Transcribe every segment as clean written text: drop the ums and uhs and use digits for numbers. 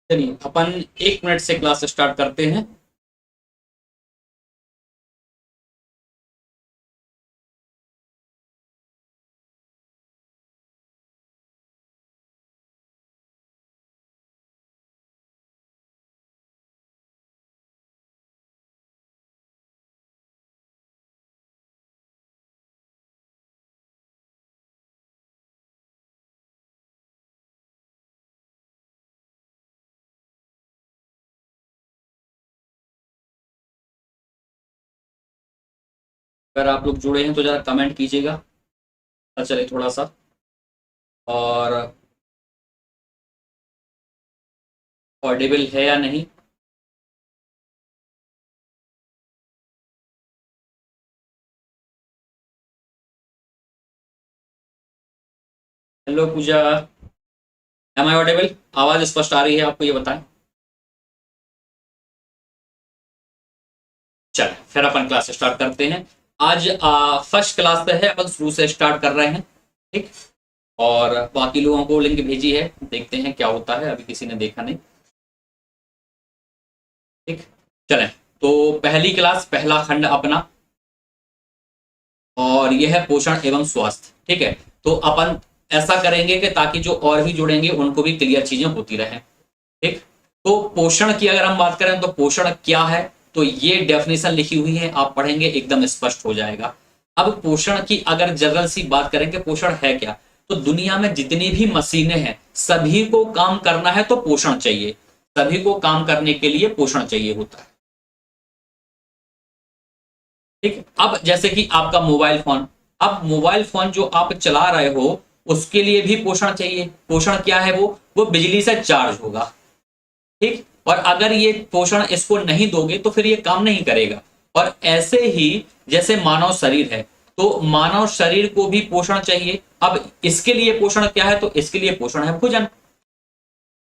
चलिए अपन 1 मिनट से class start करते हैं। अगर आप लोग जुड़े हैं तो जरा कमेंट कीजिएगा। चलिए थोड़ा सा और ऑडिबल है या नहीं। Hello Pooja, am I audible? आवाज स्पष्ट आ रही है आपको, ये बताएं। चल फिर अपन क्लास स्टार्ट करते हैं। आज फर्स्ट क्लास है, अपन शुरू से स्टार्ट कर रहे हैं। ठीक। और बाकी लोगों को लिंक भेजी है, देखते हैं क्या होता है, अभी किसी ने देखा नहीं। ठीक। चलें, तो पहली क्लास, पहला खंड अपना, और यह है पोषण एवं स्वास्थ्य। ठीक है। तो अपन ऐसा करेंगे कि ताकि जो और भी जुड़ेंगे उनको भी क्लियर चीजें होती रहें। ठीक। तो पोषण की अगर हम बात करें तो पोषण क्या है, तो ये डेफिनेशन लिखी हुई है, आप पढ़ेंगे एकदम स्पष्ट हो जाएगा। अब पोषण की अगर जनरल सी बात करें कि पोषण है क्या, तो दुनिया में जितनी भी मशीनें हैं सभी को काम करना है तो पोषण चाहिए। सभी को काम करने के लिए पोषण चाहिए होता है। ठीक। अब जैसे कि आपका मोबाइल फोन, अब मोबाइल फोन जो आप चला रहे हो उसके लिए भी पोषण चाहिए। पोषण क्या है? वो बिजली से चार्ज होगा। ठीक। और अगर ये पोषण इसको नहीं दोगे तो फिर ये काम नहीं करेगा। और ऐसे ही जैसे मानव शरीर है, तो मानव शरीर को भी पोषण चाहिए। अब इसके लिए पोषण क्या है, तो इसके लिए पोषण है भोजन।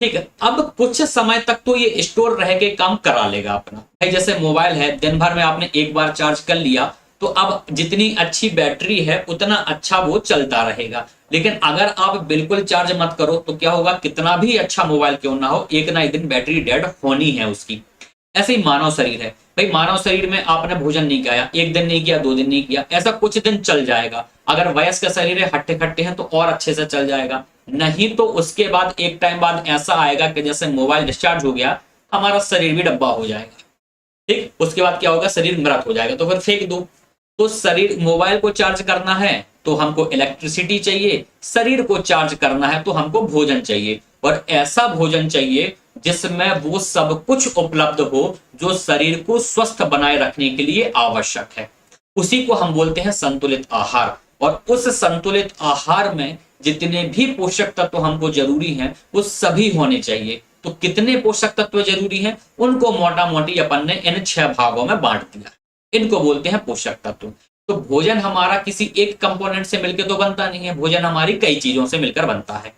ठीक है। अब कुछ समय तक तो ये स्टोर रह के काम करा लेगा अपना। भाई जैसे मोबाइल है, दिन भर में आपने एक बार चार्ज कर लिया, तो अब जितनी अच्छी बैटरी है उतना अच्छा वो चलता रहेगा। लेकिन अगर आप बिल्कुल चार्ज मत करो तो क्या होगा, कितना भी अच्छा मोबाइल क्यों ना हो, एक ना एक दिन बैटरी डेड होनी है उसकी। ऐसे ही मानव शरीर है। भाई मानव शरीर में आपने भोजन नहीं किया, एक दिन नहीं किया, 2 दिन नहीं किया, ऐसा कुछ दिन चल जाएगा। अगर वयस्क शरीर है, हट्टे खट्टे हैं, तो और अच्छे से चल जाएगा। नहीं तो उसके बाद एक टाइम बाद ऐसा आएगा कि जैसे मोबाइल डिस्चार्ज हो गया, हमारा शरीर भी डब्बा हो जाएगा। ठीक। उसके बाद क्या होगा, शरीर मृत हो जाएगा, तो फिर फेंक दो। तो शरीर, मोबाइल को चार्ज करना है तो हमको इलेक्ट्रिसिटी चाहिए, शरीर को चार्ज करना है तो हमको भोजन चाहिए। और ऐसा भोजन चाहिए जिसमें वो सब कुछ उपलब्ध हो जो शरीर को स्वस्थ बनाए रखने के लिए आवश्यक है। उसी को हम बोलते हैं संतुलित आहार। और उस संतुलित आहार में जितने भी पोषक तत्व हमको जरूरी हैं वो सभी होने चाहिए। तो कितने पोषक तत्व जरूरी हैं, उनको मोटा मोटी अपन ने इन 6 भागों में बांट दिया। इनको बोलते हैं पोषक तत्व। तो भोजन हमारा किसी एक कंपोनेंट से मिलकर तो बनता नहीं है, भोजन हमारी कई चीजों से मिलकर बनता है।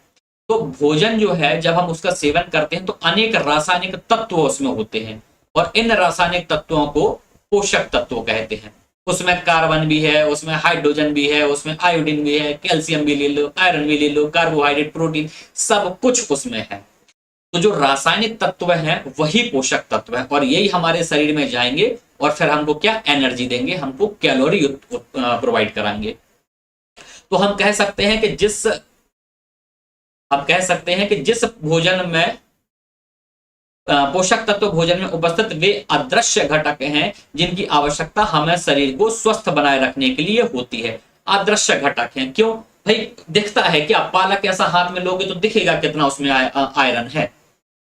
तो भोजन जो है जब हम उसका सेवन करते हैं तो अनेक रासायनिक तत्व उसमें होते हैं, और इन रासायनिक तत्वों को पोषक तत्व कहते हैं। उसमें कार्बन भी है, उसमें हाइड्रोजन भी है, उसमें आयोडीन भी है, कैल्शियम भी ले लो, आयरन भी ले लो, कार्बोहाइड्रेट, प्रोटीन, सब कुछ उसमें है। तो जो रासायनिक तत्व हैं वही पोषक तत्व है, और यही हमारे शरीर में जाएंगे और फिर हमको क्या, एनर्जी देंगे, हमको कैलोरी प्रोवाइड कराएंगे। तो हम कह सकते हैं कि जिस भोजन में पोषक तत्व भोजन में उपस्थित वे अदृश्य घटक हैं जिनकी आवश्यकता हमें शरीर को स्वस्थ बनाए रखने के लिए होती है। अदृश्य घटक हैं क्यों? भाई दिखता है कि आप पालक ऐसा हाथ में लोगे तो दिखेगा कितना उसमें आयरन है।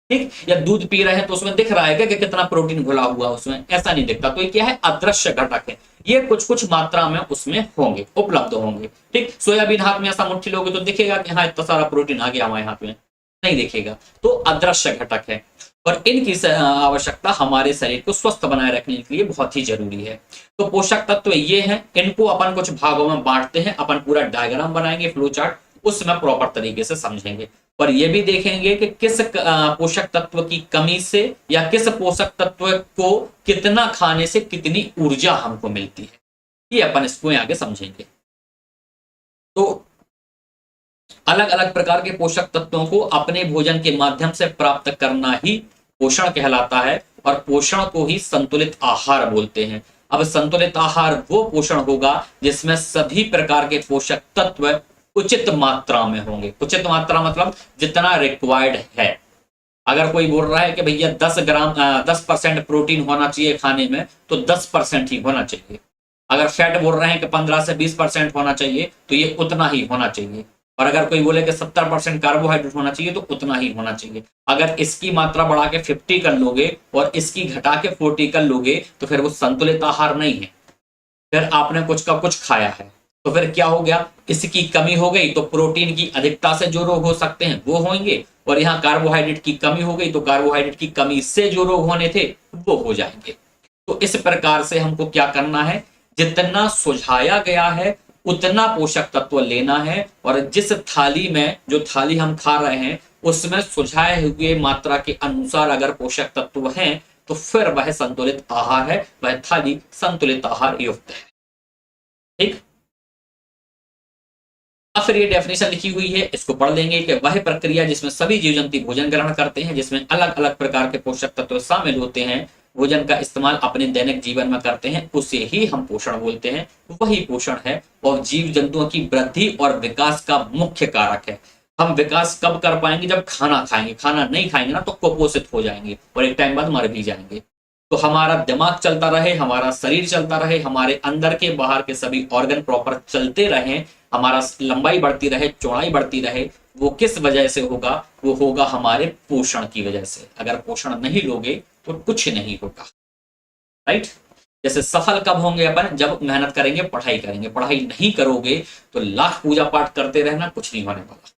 ठीक। या दूध पी रहे हैं तो उसमें दिख रहा है कि कितना प्रोटीन घुला हुआ उसमें, ऐसा नहीं दिखता। तो ये क्या है, अदृश्य घटक है। ये कुछ कुछ मात्रा में उसमें होंगे, उपलब्ध होंगे। ठीक। सोयाबीन हाथ में ऐसा मुट्ठी लोगे तो दिखेगा कि हाँ इतना सारा प्रोटीन आ गया हमारे हाथ में, नहीं दिखेगा। तो अदृश्य घटक है, और इनकी आवश्यकता हमारे शरीर को स्वस्थ बनाए रखने के लिए बहुत ही जरूरी है। तो पोषक तत्व ये हैं, इनको अपन कुछ भागों में बांटते हैं, अपन पूरा डायग्राम बनाएंगे, फ्लो चार्ट, उसमें प्रॉपर तरीके से समझेंगे। और ये भी देखेंगे कि किस पोषक तत्व की कमी से या किस पोषक तत्व को कितना खाने से कितनी ऊर्जा हमको मिलती है, ये अपन इसको आगे समझेंगे। तो अलग अलग प्रकार के पोषक तत्वों को अपने भोजन के माध्यम से प्राप्त करना ही पोषण कहलाता है, और पोषण को ही संतुलित आहार बोलते हैं। अब संतुलित आहार वो पोषण होगा जिसमें सभी प्रकार के पोषक तत्व उचित मात्रा में होंगे। उचित मात्रा मतलब जितना रिक्वायर्ड है। अगर कोई बोल रहा है कि भैया 10% प्रोटीन होना चाहिए खाने में, तो 10% ही होना चाहिए। अगर फैट बोल रहे हैं कि 15 से 20% होना चाहिए, तो ये उतना ही होना चाहिए। और अगर कोई बोले कि 70% कार्बोहाइड्रेट होना चाहिए, तो उतना ही होना चाहिए। अगर इसकी मात्रा बढ़ा के 50 कर लोगे और इसकी घटा के 40 कर लोगे, तो फिर वो संतुलित आहार नहीं है, फिर आपने कुछ का कुछ खाया है। तो फिर क्या हो गया, इसकी कमी हो गई तो प्रोटीन की अधिकता से जो रोग हो सकते हैं वो होंगे, और यहाँ कार्बोहाइड्रेट की कमी हो गई तो कार्बोहाइड्रेट की कमी से जो रोग होने थे वो हो जाएंगे। तो इस प्रकार से हमको क्या करना है, जितना सुझाया गया है उतना पोषक तत्व लेना है, और जिस थाली में, जो थाली हम खा रहे हैं उसमें सुझाए हुए मात्रा के अनुसार अगर पोषक तत्व हैं, तो फिर वह संतुलित आहार है, वह थाली संतुलित आहार युक्त है। ठीक। अब फिर ये डेफिनेशन लिखी हुई है, इसको पढ़ लेंगे कि वह प्रक्रिया जिसमें सभी जीव जंतु भोजन ग्रहण करते हैं, जिसमें अलग अलग प्रकार के पोषक तत्व शामिल होते हैं, भोजन का इस्तेमाल अपने दैनिक जीवन में करते हैं, उसे ही हम पोषण बोलते हैं। वही पोषण है और जीव जंतुओं की वृद्धि और विकास का मुख्य कारक है। हम विकास कब कर पाएंगे, जब खाना खाएंगे। खाना नहीं खाएंगे ना तो कुपोषित हो जाएंगे और एक टाइम बाद मर भी जाएंगे। तो हमारा दिमाग चलता रहे, हमारा शरीर चलता रहे, हमारे अंदर के बाहर के सभी ऑर्गन प्रॉपर चलते रहें, हमारा लंबाई बढ़ती रहे, चौड़ाई बढ़ती रहे, वो किस वजह से होगा, वो होगा हमारे पोषण की वजह से। अगर पोषण नहीं लोगे तो कुछ नहीं होगा। राइट। जैसे सफल कब होंगे अपन, जब मेहनत करेंगे, पढ़ाई करेंगे। पढ़ाई नहीं करोगे तो लाख पूजा पाठ करते रहना, कुछ नहीं होने वाला।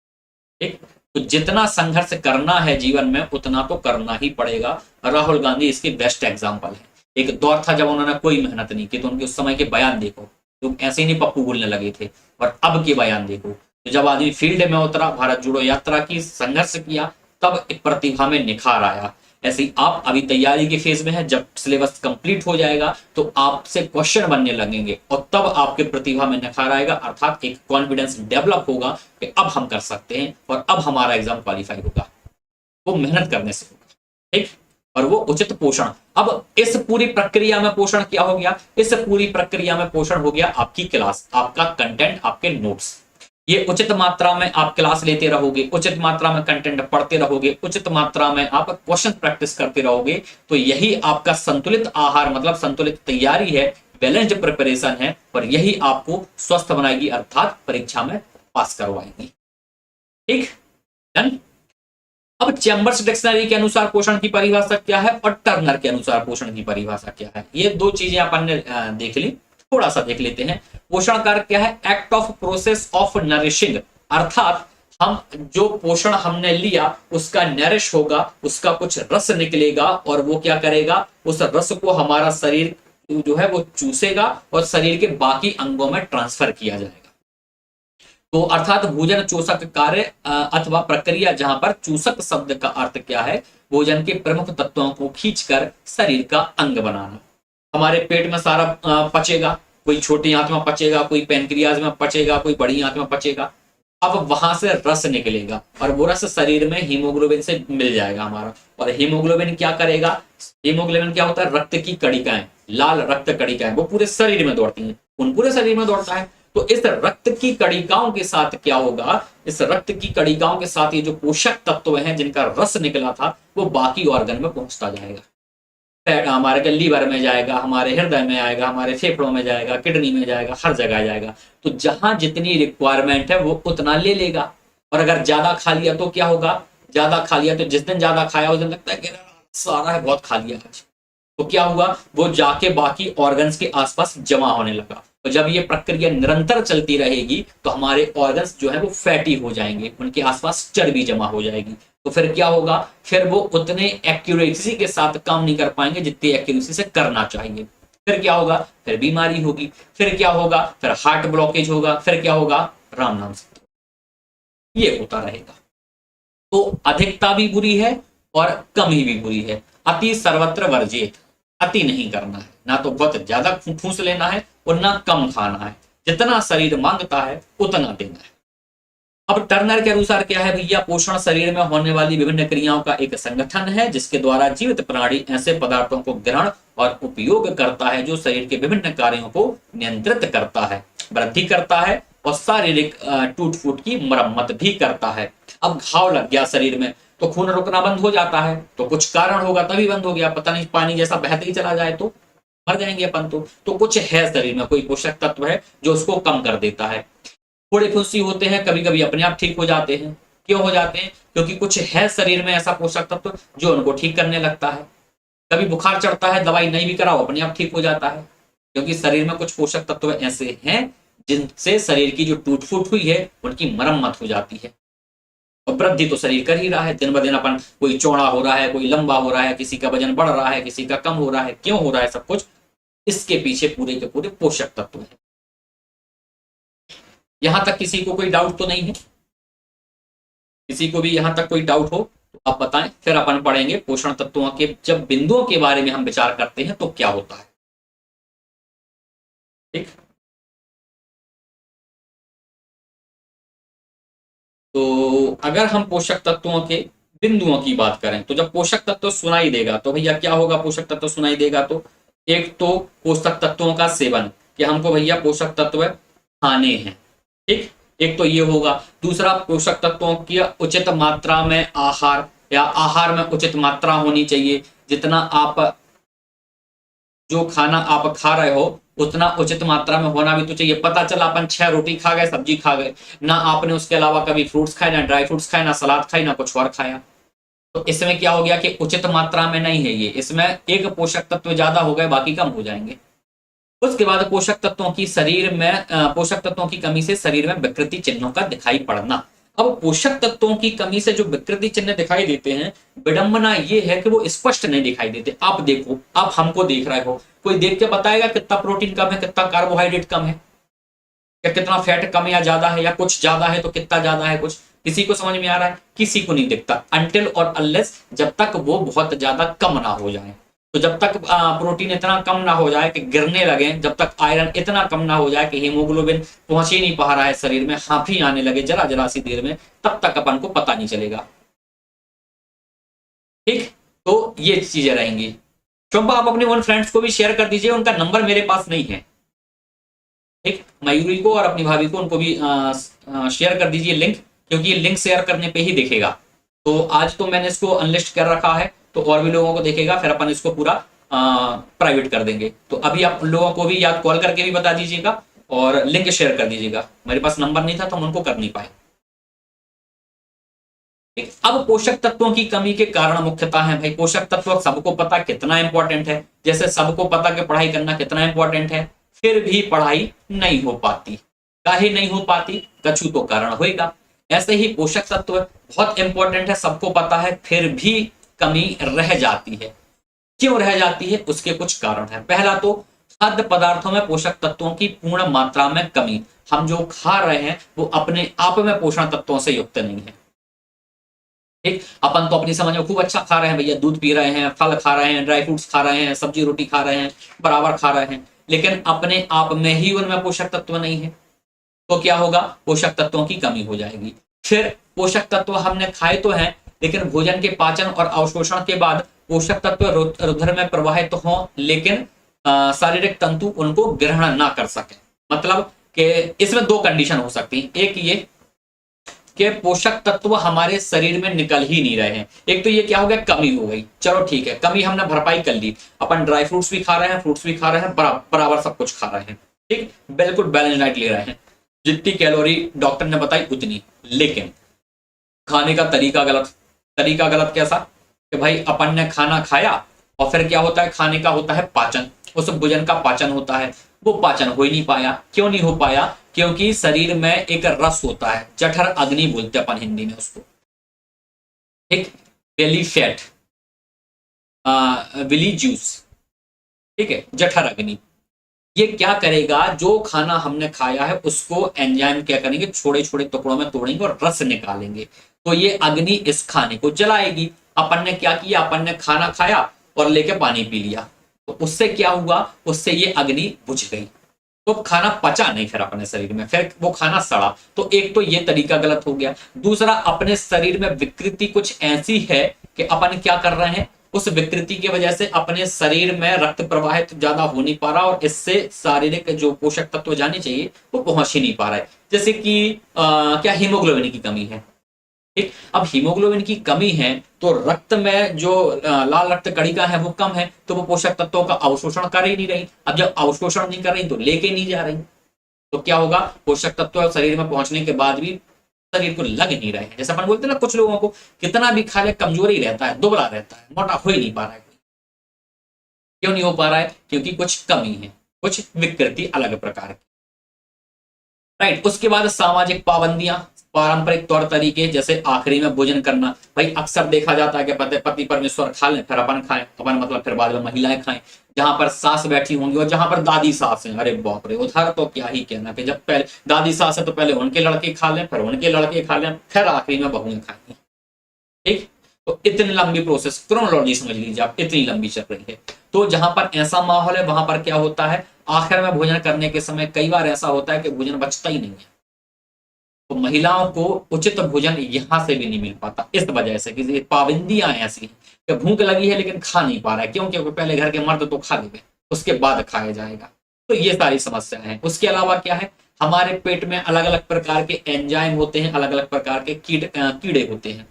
ठीक। तो जितना संघर्ष करना है जीवन में उतना तो करना ही पड़ेगा। राहुल गांधी इसके बेस्ट एग्जाम्पल है। एक दौर था जब उन्होंने कोई मेहनत नहीं की, तो उनके उस समय के बयान देखो, लोग ऐसे ही नहीं पप्पू बोलने लगे थे। और अब के बयान देखो, तो जब आदमी फील्ड में उतरा, भारत जोड़ो यात्रा की, संघर्ष किया, तब एक प्रतिभा में निखार आया। ऐसे ही आप अभी तैयारी के फेज में है, जब सिलेबस कंप्लीट हो जाएगा तो आपसे क्वेश्चन बनने लगेंगे और तब आपके प्रतिभा में निखार आएगा, अर्थात एक कॉन्फिडेंस डेवलप होगा कि अब हम कर सकते हैं और अब हमारा एग्जाम क्वालिफाई होगा। वो मेहनत करने से होगा। ठीक। और वो उचित पोषण। अब इस पूरी प्रक्रिया में पोषण क्या हो गया, इस पूरी प्रक्रिया में पोषण हो गया आपकी क्लास, आपका कंटेंट, आपके नोट्स। ये उचित मात्रा में आप क्लास लेते रहोगे, उचित मात्रा में कंटेंट पढ़ते रहोगे, उचित मात्रा में आप क्वेश्चन प्रैक्टिस करते रहोगे, तो यही आपका संतुलित आहार मतलब संतुलित तैयारी है, बैलेंस्ड प्रिपरेशन है, और यही आपको स्वस्थ बनाएगी, अर्थात परीक्षा में पास करवाएगी। ठीक। डन। अब चैम्बर्स डिक्शनरी के अनुसार पोषण की परिभाषा क्या है और टर्नर के अनुसार पोषण की परिभाषा क्या है, ये दो चीजें अपन ने देख ली। थोड़ा सा देख लेते हैं। पोषण कार्य क्या है, act of process of nourishing, अर्थात हम जो पोषण हमने लिया उसका नरिश होगा, उसका कुछ रस निकलेगा और वो क्या करेगा, उस रस को हमारा शरीर जो है वो चूसेगा और शरीर के बाकी अंगों में ट्रांसफर किया जाएगा। तो अर्थात भोजन चूसक कार्य अथवा प्रक्रिया, जहां पर चूसक शब्द का अर्थ क्या है, भोजन के प्रमुख तत्वों को खींचकर शरीर का अंग बनाना। हमारे पेट में सारा पचेगा, कोई छोटी आंत में पचेगा, कोई पैनक्रियाज में पचेगा, कोई बड़ी आंत में पचेगा। अब वहां से रस निकलेगा और वो रस शरीर में हीमोग्लोबिन से मिल जाएगा हमारा। और हीमोग्लोबिन क्या करेगा, हीमोग्लोबिन क्या होता है, रक्त की कणिकाएं, लाल रक्त कणिकाएं, वो पूरे शरीर में दौड़ती हैं, उन पूरे शरीर में दौड़ता है। तो इस रक्त की कणिकाओं के साथ क्या होगा, इस रक्त की कणिकाओं के साथ ये जो पोषक तत्व हैं जिनका रस निकला था वो बाकी ऑर्गन में पहुंचता जाएगा। हमारे लीवर में जाएगा, हमारे हृदय में आएगा, हमारे फेफड़ों में जाएगा, किडनी में जाएगा, हर जगह जाएगा। तो जहां जितनी रिक्वायरमेंट है वो उतना ले लेगा। और अगर ज्यादा खा लिया तो क्या होगा, ज्यादा खा लिया तो जिस दिन ज्यादा खाया उस दिन लगता है कि सारा है, बहुत खा लिया आज, तो क्या हुआ, वो जाके बाकी ऑर्गन्स के आसपास जमा होने लगा। तो जब ये प्रक्रिया निरंतर चलती रहेगी तो हमारे ऑर्गन्स जो है वो फैटी हो जाएंगे, उनके आसपास चर्बी जमा हो जाएगी। तो फिर क्या होगा, फिर वो उतने एक्यूरेसी के साथ काम नहीं कर पाएंगे जितनी एक्यूरेसी से करना चाहिए। फिर क्या होगा, फिर बीमारी होगी। फिर क्या होगा, फिर हार्ट ब्लॉकेज होगा। फिर क्या होगा, राम नाम से ये होता रहेगा। तो अधिकता भी बुरी है और कमी भी बुरी है। अति सर्वत्र वर्जित, अति नहीं करना है, ना तो बहुत ज्यादा ठूस लेना है और ना कम खाना है। जितना शरीर मांगता है उतना देना है। अब टर्नर के अनुसार क्या है भैया, पोषण शरीर में होने वाली विभिन्न क्रियाओं का एक संगठन है जिसके द्वारा जीवित प्राणी ऐसे पदार्थों को ग्रहण और उपयोग करता है जो शरीर के विभिन्न कार्यों को नियंत्रित करता है, वृद्धि करता है और शारीरिक टूट फूट की मरम्मत भी करता है। अब घाव लग गया शरीर में तो खून रुकना बंद हो जाता है, तो कुछ कारण होगा तभी बंद हो गया, पता नहीं पानी जैसा बहते ही चला जाए तो मर जाएंगे अपन तो कुछ है शरीर में, कोई पोषक तत्व है जो उसको कम कर देता है। थोड़े फुंसी होते हैं, कभी कभी अपने आप ठीक हो जाते हैं। क्यों हो जाते हैं? क्योंकि कुछ है शरीर में ऐसा पोषक तत्व जो उनको ठीक करने लगता है। कभी बुखार चढ़ता है, दवाई नहीं भी कराओ अपने आप ठीक हो जाता है, क्योंकि शरीर में कुछ पोषक तत्व ऐसे हैं जिनसे शरीर की जो टूट फूट हुई है उनकी मरम्मत हो जाती है। और वृद्धि तो शरीर कर ही रहा है, दिन ब दिन अपन कोई चौड़ा हो रहा है, कोई लंबा हो रहा है, किसी का वजन बढ़ रहा है, किसी का कम हो रहा है। क्यों हो रहा है सब कुछ? इसके पीछे पूरे के पूरे पोषक तत्व है। यहां तक किसी को कोई डाउट तो नहीं है? किसी को भी यहां तक कोई डाउट हो तो आप बताएं, फिर अपन पढ़ेंगे पोषण तत्वों के जब बिंदुओं के बारे में हम विचार करते हैं तो क्या होता है। ठीक, तो अगर हम पोषक तत्वों के बिंदुओं की बात करें तो जब पोषक तत्व सुनाई देगा तो भैया क्या होगा? पोषक तत्व सुनाई देगा तो एक तो पोषक तत्वों का सेवन, कि हमको भैया पोषक तत्व खाने हैं। ठीक, एक तो ये होगा। दूसरा, पोषक तत्वों की उचित मात्रा में आहार, या आहार में उचित मात्रा होनी चाहिए। जितना आप जो खाना आप खा रहे हो उतना उचित मात्रा में होना भी तो चाहिए। पता चला अपन 6 रोटी खा गए, सब्जी खा गए, ना आपने उसके अलावा कभी फ्रूट्स खाए, ना ड्राई फ्रूट्स खाए, ना सलाद खाई, ना कुछ और खाया, तो इसमें क्या हो गया कि उचित मात्रा में नहीं है ये। इसमें एक पोषक तत्व ज्यादा हो गए, बाकी कम हो जाएंगे। उसके बाद पोषक तत्वों की शरीर में पोषक तत्वों की कमी से शरीर में विकृति चिन्हों का दिखाई पड़ना। अब पोषक तत्वों की कमी से जो विकृति चिन्ह दिखाई देते हैं, विडंबना ये है कि वो स्पष्ट नहीं दिखाई देते। आप देखो, आप हमको देख रहे हो, कोई देख के बताएगा कितना प्रोटीन कम है, कितना कार्बोहाइड्रेट कम है, या कितना फैट कम या ज्यादा है, या कुछ ज्यादा है तो कितना ज्यादा है? कुछ किसी को समझ में आ रहा है? किसी को नहीं दिखता, अनटिल और अनलेस जब तक वो बहुत ज्यादा कम ना हो जाए। तो जब तक प्रोटीन इतना कम ना हो जाए कि गिरने लगे, जब तक आयरन इतना कम ना हो जाए कि हीमोग्लोबिन पहुंच ही नहीं पा रहा है शरीर में, हाफी आने लगे जरा जरा सी देर में, तब तक अपन को पता नहीं चलेगा। ठीक, तो ये चीजें रहेंगी। चंपा, आप अपने उन फ्रेंड्स को भी शेयर कर दीजिए, उनका नंबर मेरे पास नहीं है। ठीक, मयूरी को और अपनी भाभी को, उनको भी शेयर कर दीजिए लिंक, क्योंकि ये लिंक शेयर करने पे ही दिखेगा। तो आज तो मैंने इसको अनलिस्ट कर रखा है, तो और भी लोगों को देखेगा, फिर अपन इसको पूरा प्राइवेट कर देंगे। तो अभी आप लोगों को भी या कॉल करके भी बता दीजिएगा और लिंक शेयर कर दीजिएगा। मेरे पास नंबर नहीं था तो हम उनको कर नहीं पाए। अब पोषक तत्वों की कमी के कारण मुख्यतः है भाई, पोषक तत्व सबको पता कितना इंपॉर्टेंट है, जैसे सबको पता कि पढ़ाई करना कितना इंपॉर्टेंट है, फिर भी पढ़ाई नहीं हो पाती। काहे नहीं हो पाती? कछु तो कारण होगा। ऐसे ही पोषक तत्व बहुत इंपॉर्टेंट है, सबको पता है, फिर भी कमी रह जाती है। क्यों रह जाती है? उसके कुछ कारण है। पहला तो खाद्य पदार्थों में पोषक तत्वों की पूर्ण मात्रा में कमी। हम जो खा रहे हैं वो अपने आप में पोषण तत्वों से युक्त नहीं है। ठीक, अपन तो अपनी समझ में खूब अच्छा खा रहे हैं भैया, दूध पी रहे हैं, फल खा रहे हैं, ड्राई फ्रूट्स खा रहे हैं, सब्जी रोटी खा रहे हैं, बराबर खा रहे हैं, लेकिन अपने आप में ही उनमें पोषक तत्व नहीं है। तो क्या होगा? पोषक तत्वों की कमी हो जाएगी। फिर पोषक तत्व हमने खाए तो हैं, लेकिन भोजन के पाचन और अवशोषण के बाद पोषक तत्व रुधिर में प्रवाहित हो, लेकिन शारीरिक तंतु उनको ग्रहण ना कर सके। मतलब कि इसमें दो कंडीशन हो सकती है। एक ये कि पोषक तत्व हमारे शरीर में निकल ही नहीं रहे हैं। एक तो ये क्या हो गया, कमी हो गई। चलो ठीक है, कमी हमने भरपाई कर ली, अपन ड्राई फ्रूट्स भी खा रहे हैं, फ्रूट्स भी खा रहे हैं, बराबर सब कुछ खा रहे हैं। ठीक, बिल्कुल बैलेंस डाइट ले रहे हैं, जितनी कैलोरी डॉक्टर ने बताई उतनी, लेकिन खाने का तरीका गलत। तरीका गलत कैसा? कि भाई अपन ने खाना खाया और फिर क्या होता है, खाने का होता है पाचन, उस भोजन का पाचन होता है, वो पाचन हो ही नहीं पाया। क्यों नहीं हो पाया? क्योंकि शरीर में एक रस होता है, जठर अग्नि बोलते हैं अपन हिंदी में उसको। ठीक, बेली फैट, विली जूस, ठीक है, जठर अग्नि। ये क्या करेगा, जो खाना हमने खाया है उसको एंजाइम क्या करेंगे, छोटे छोटे टुकड़ों में तोड़ेंगे और रस निकालेंगे। तो ये अग्नि इस खाने को जलाएगी। अपन ने क्या किया, अपन ने खाना खाया और लेके पानी पी लिया, तो उससे क्या हुआ, उससे ये अग्नि बुझ गई। तो खाना पचा नहीं फिर अपने शरीर में, फिर वो खाना सड़ा। तो एक तो ये तरीका गलत हो गया। दूसरा, अपने शरीर में विकृति कुछ ऐसी है कि अपन क्या कर रहे हैं, उस विकृति की वजह से अपने शरीर में रक्त प्रवाहित ज्यादा हो नहीं पा रहा और इससे शारीरिक जो पोषक तत्व जाने चाहिए वो पहुंच ही नहीं पा रहा है। जैसे कि क्या हीमोग्लोबिन की कमी है। ठीक, अब हीमोग्लोबिन की कमी है तो रक्त में जो लाल रक्त कणिका है वो कम है, तो वो पोषक तत्वों का अवशोषण कर ही नहीं रही। अब जब अवशोषण नहीं कर रही तो लेके नहीं जा रही, तो क्या होगा, पोषक तत्व शरीर में पहुंचने के बाद भी शरीर को लग नहीं रहे हैं। जैसे अपन बोलते हैं ना, कुछ लोगों को कितना भी खा ले कमजोर ही रहता है, दुबला रहता है, मोटा हो ही नहीं पा रहा है। क्यों नहीं हो पा रहा है? क्योंकि कुछ कमी है, कुछ विकृति अलग प्रकार की। राइट। उसके बाद सामाजिक पाबंदियां, पारंपरिक तौर तरीके, जैसे आखिरी में भोजन करना। भाई अक्सर देखा जाता है कि पति परमेश्वर खा लें फिर अपन खाएं, अपन मतलब फिर बाद में महिलाएं खाएं। जहां पर सास बैठी होंगी और जहां पर दादी सास हैं, अरे बाप रे, उधर तो क्या ही कहना कि जब पहले दादी सास है तो पहले उनके लड़के खा लें, फिर उनके लड़के खा लें, फिर आखिरी में बहुएं खाएंगी। ठीक, तो इतनी लंबी प्रोसेस, क्रोनोलॉजी समझ लीजिए आप, इतनी लंबी चल रही है। तो जहां पर ऐसा माहौल है वहां पर क्या होता है, आखिर में भोजन करने के समय कई बार ऐसा होता है कि भोजन बचता ही नहीं है। तो महिलाओं को उचित भोजन यहां से भी नहीं मिल पाता, इस वजह से कि पाबंदियां ऐसी हैं कि भूख लगी है लेकिन खा नहीं पा रहा है। क्यों? क्योंकि पहले घर के मर्द तो खा लेंगे, उसके बाद खाया जाएगा। तो ये सारी समस्याएं हैं। उसके अलावा क्या है, हमारे पेट में अलग अलग प्रकार के एंजाइम होते हैं, अलग अलग प्रकार के कीड़े होते हैं।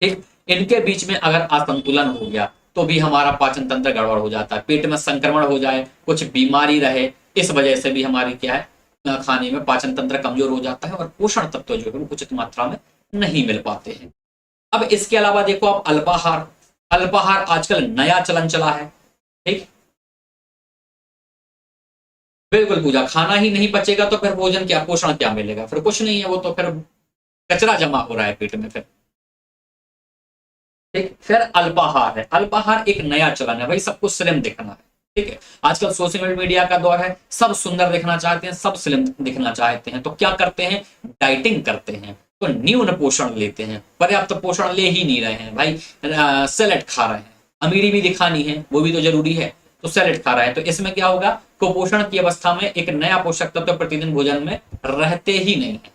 ठीक, इनके बीच में अगर असंतुलन हो गया तो भी हमारा पाचन तंत्र गड़बड़ हो जाता है, पेट में संक्रमण हो जाए, कुछ बीमारी रहे, इस वजह से भी हमारी क्या है, खाने में पाचन तंत्र कमजोर हो जाता है और पोषण तत्व जो है वो उचित मात्रा में नहीं मिल पाते हैं। अब इसके अलावा देखो आप, अल्पाहार। अल्पाहार आजकल नया चलन चला है। ठीक, बिल्कुल पूजा, खाना ही नहीं बचेगा तो फिर भोजन क्या, पोषण क्या मिलेगा? फिर कुछ नहीं है, वो तो फिर कचरा जमा हो रहा है पेट में फिर। ठीक, फिर अल्पाहार है। अल्पाहार एक नया चलन है भाई, सबको स्लिम दिखना है। ठीक है, आजकल सोशल मीडिया का दौर है, सब सुंदर दिखना चाहते हैं, सब स्लिम दिखना चाहते हैं, तो क्या करते हैं, डाइटिंग करते हैं। तो न्यून पोषण लेते हैं, पर्याप्त पोषण ले ही नहीं रहे हैं भाई। सैलेड खा रहे हैं, अमीरी भी दिखानी है, वो भी तो जरूरी है, तो सैलेड खा रहे हैं। तो इसमें क्या होगा, कुपोषण की अवस्था में एक नया पोषक तत्व प्रतिदिन भोजन में रहते ही नहीं है।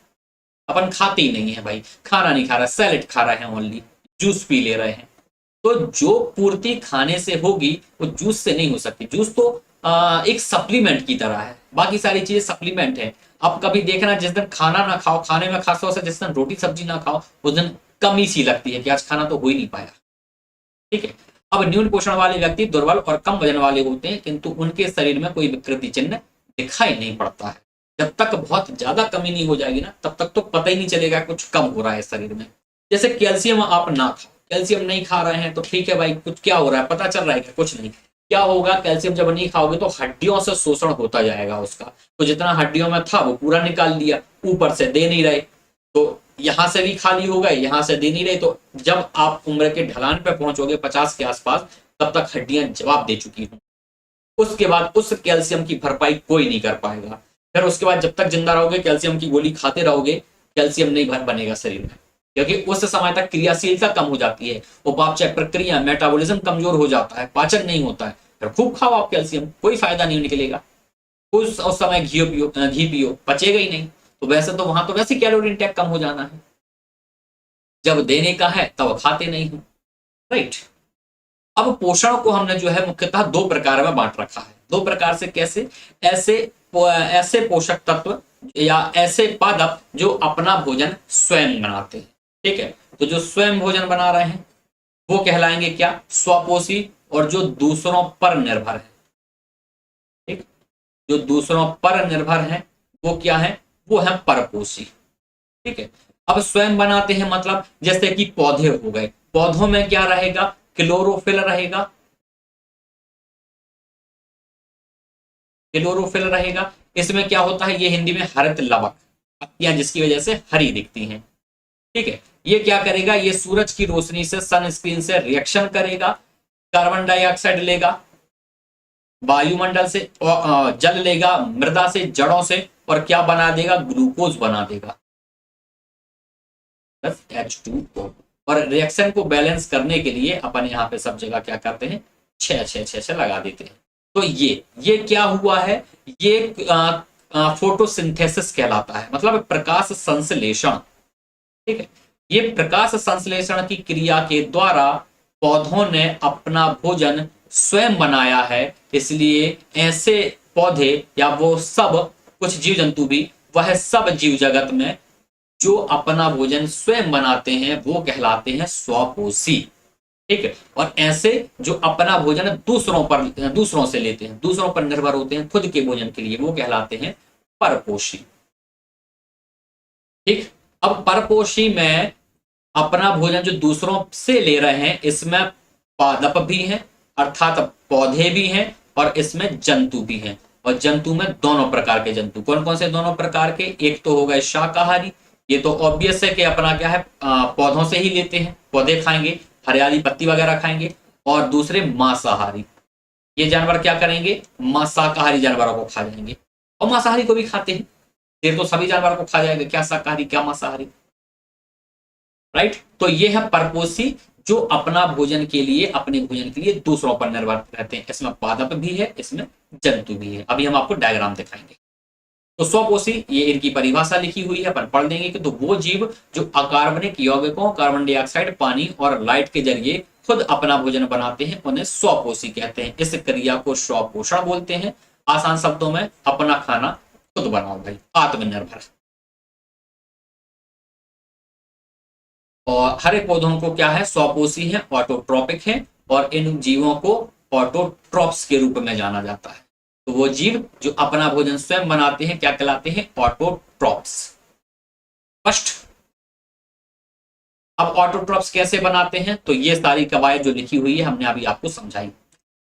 अपन खाते ही नहीं है भाई, खाना नहीं खा रहा, सैलेड खा रहे हैं, ओनली जूस पी ले रहे हैं। तो जो पूर्ति खाने से होगी वो जूस से नहीं हो सकती। जूस तो एक सप्लीमेंट की तरह है, बाकी सारी चीजें सप्लीमेंट है। अब कभी देखना, जिस दिन खाना ना खाओ, खाने में खासतौर से जिस दिन रोटी सब्जी ना खाओ, उस दिन कमी सी लगती है कि आज खाना तो हो ही नहीं पाया। ठीक है, अब न्यून पोषण वाले व्यक्ति दुर्बल और कम वजन वाले होते हैं, किंतु उनके शरीर में कोई विकृति चिन्ह दिखाई नहीं पड़ता है। जब तक बहुत ज्यादा कमी नहीं हो जाएगी ना, तब तक तो पता ही नहीं चलेगा कुछ कम हो रहा है शरीर में। जैसे कैल्शियम आप ना खाओ, कैल्शियम नहीं खा रहे हैं तो ठीक है भाई, कुछ क्या हो रहा है पता चल रहा है? कुछ नहीं। क्या होगा, कैल्शियम जब नहीं खाओगे तो हड्डियों से शोषण होता जाएगा उसका। तो जितना हड्डियों में था वो पूरा निकाल लिया, ऊपर से दे नहीं रहे, तो यहां से भी खाली हो गए, यहां से दे नहीं रहे। तो जब आप उम्र के ढलान पे पहुंचोगे 50 के आसपास, तब तक हड्डियां जवाब दे चुकी हों। उसके बाद उस कैल्शियम की भरपाई कोई नहीं कर पाएगा। फिर उसके बाद जब तक जिंदा रहोगे, कैल्शियम की गोली खाते रहोगे, कैल्शियम नहीं भर बनेगा शरीर में, क्योंकि उस समय तक क्रियाशीलता कम हो जाती है, उपापचय प्रक्रिया, मेटाबॉलिज्म कमजोर हो जाता है, पाचन नहीं होता है। फिर खूब खाओ आप कैल्शियम, कोई फायदा नहीं निकलेगा। उस समय घी पियो, पचेगा ही नहीं। तो वैसे तो वहां तो वैसे कैलोरी इंटेक कम हो जाना है, जब देने का है तब खाते नहीं हो। राइट। अब पोषण को हमने जो है मुख्यतः दो प्रकार में बांट रखा है। दो प्रकार से कैसे, ऐसे ऐसे पोषक तत्व या ऐसे पादप जो अपना भोजन स्वयं बनाते हैं। ठीक है, तो जो स्वयं भोजन बना रहे हैं वो कहलाएंगे क्या, स्वपोषी। और जो दूसरों पर निर्भर है, ठीक, जो दूसरों पर निर्भर है वो क्या है, वो है परपोषी। ठीक है, अब स्वयं बनाते हैं मतलब जैसे कि पौधे हो गए, पौधों में क्या रहेगा, क्लोरोफिल रहेगा, क्लोरोफिल रहेगा। इसमें क्या होता है, ये हिंदी में हरित लवक, पत्तियां जिसकी वजह से हरी दिखती हैं। ठीक है, ये क्या करेगा, ये सूरज की रोशनी से, सनस्क्रीन से रिएक्शन करेगा, कार्बन डाइऑक्साइड लेगा वायुमंडल से, जल लेगा मृदा से, जड़ों से, और क्या बना देगा, ग्लूकोज बना देगा, बस H2O। और रिएक्शन को बैलेंस करने के लिए अपन यहाँ पे सब जगह क्या करते हैं, 6 6 6 6 लगा देते हैं। तो ये क्या हुआ है, ये फोटोसिंथेसिस कहलाता है, मतलब प्रकाश संश्लेषण। ठीक है, ये प्रकाश संश्लेषण की क्रिया के द्वारा पौधों ने अपना भोजन स्वयं बनाया है। इसलिए ऐसे पौधे या वो सब कुछ जीव जंतु भी, वह सब जीव जगत में जो अपना भोजन स्वयं बनाते हैं वो कहलाते हैं स्वपोषी। ठीक है, और ऐसे जो अपना भोजन दूसरों से लेते हैं, दूसरों पर निर्भर होते हैं खुद के भोजन के लिए, वो कहलाते हैं परपोषी। ठीक, अब परपोषी में अपना भोजन जो दूसरों से ले रहे हैं, इसमें पादप भी हैं अर्थात पौधे भी हैं, और इसमें जंतु भी हैं। और जंतु में दोनों प्रकार के जंतु, कौन कौन से दोनों प्रकार के, एक तो हो गए शाकाहारी, ये तो ऑब्वियस है कि अपना क्या है, पौधों से ही लेते हैं, पौधे खाएंगे, हरियाली पत्ती वगैरह खाएंगे। और दूसरे मांसाहारी, ये जानवर क्या करेंगे, शाकाहारी जानवरों को खा जाएंगे, और मांसाहारी को भी खाते हैं। फिर तो सभी जानवरों को खा जाएगा, क्या शाकाहारी क्या मांसाहारी, राइट। तो ये है परपोषी, जो अपना भोजन के लिए, अपने भोजन के लिए दूसरों पर निर्भर रहते हैं। इसमें पादप भी है, इसमें जंतु भी है। अभी हम आपको डायग्राम दिखाएंगे। तो स्वपोषी, ये इनकी परिभाषा लिखी हुई है, अपन पढ़ लेंगे कि तो वो जीव जो अकार्बनिक यौगिकों, कार्बन डाइऑक्साइड, पानी और लाइट के जरिए खुद अपना भोजन बनाते हैं, उन्हें स्वपोषी कहते हैं। इस क्रिया को स्वपोषण बोलते हैं। आसान शब्दों में अपना खाना खुद बनाओ भाई, आत्मनिर्भर। और हरे पौधों को क्या है, स्वपोषी है, ऑटोट्रॉपिक है, और इन जीवों को ऑटोट्रॉप्स के रूप में जाना जाता है। तो वो जीव जो अपना भोजन स्वयं बनाते हैं क्या कहलाते हैं, ऑटोट्रॉप्स। फर्स्ट, अब ऑटोट्रॉप्स कैसे बनाते हैं, तो ये सारी कवायद जो लिखी हुई है हमने अभी आपको समझाई।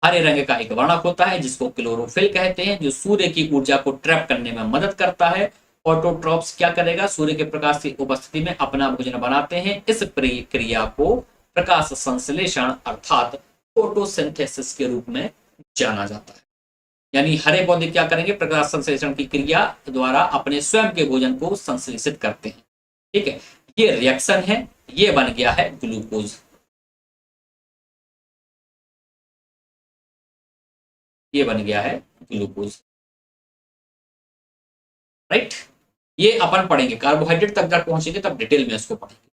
हरे रंग का एक वर्णक होता है जिसको क्लोरोफिल कहते हैं, जो सूर्य की ऊर्जा को ट्रैप करने में मदद करता है। ऑटोट्रॉप्स क्या करेगा, सूर्य के प्रकाश की उपस्थिति में अपना भोजन बनाते हैं। इस प्रक्रिया को प्रकाश संश्लेषण अर्थात फोटोसिंथेसिस के रूप में जाना जाता है। यानी हरे पौधे क्या करेंगे, प्रकाश संश्लेषण की क्रिया द्वारा अपने स्वयं के भोजन को संश्लेषित करते हैं। ठीक है, ये रिएक्शन है, ये बन गया है ग्लूकोज। ये बन गया है ग्लूकोज, राइट। ये अपन पढ़ेंगे, कार्बोहाइड्रेट तक जब पहुंचेंगे तब डिटेल में इसको पढ़ेंगे।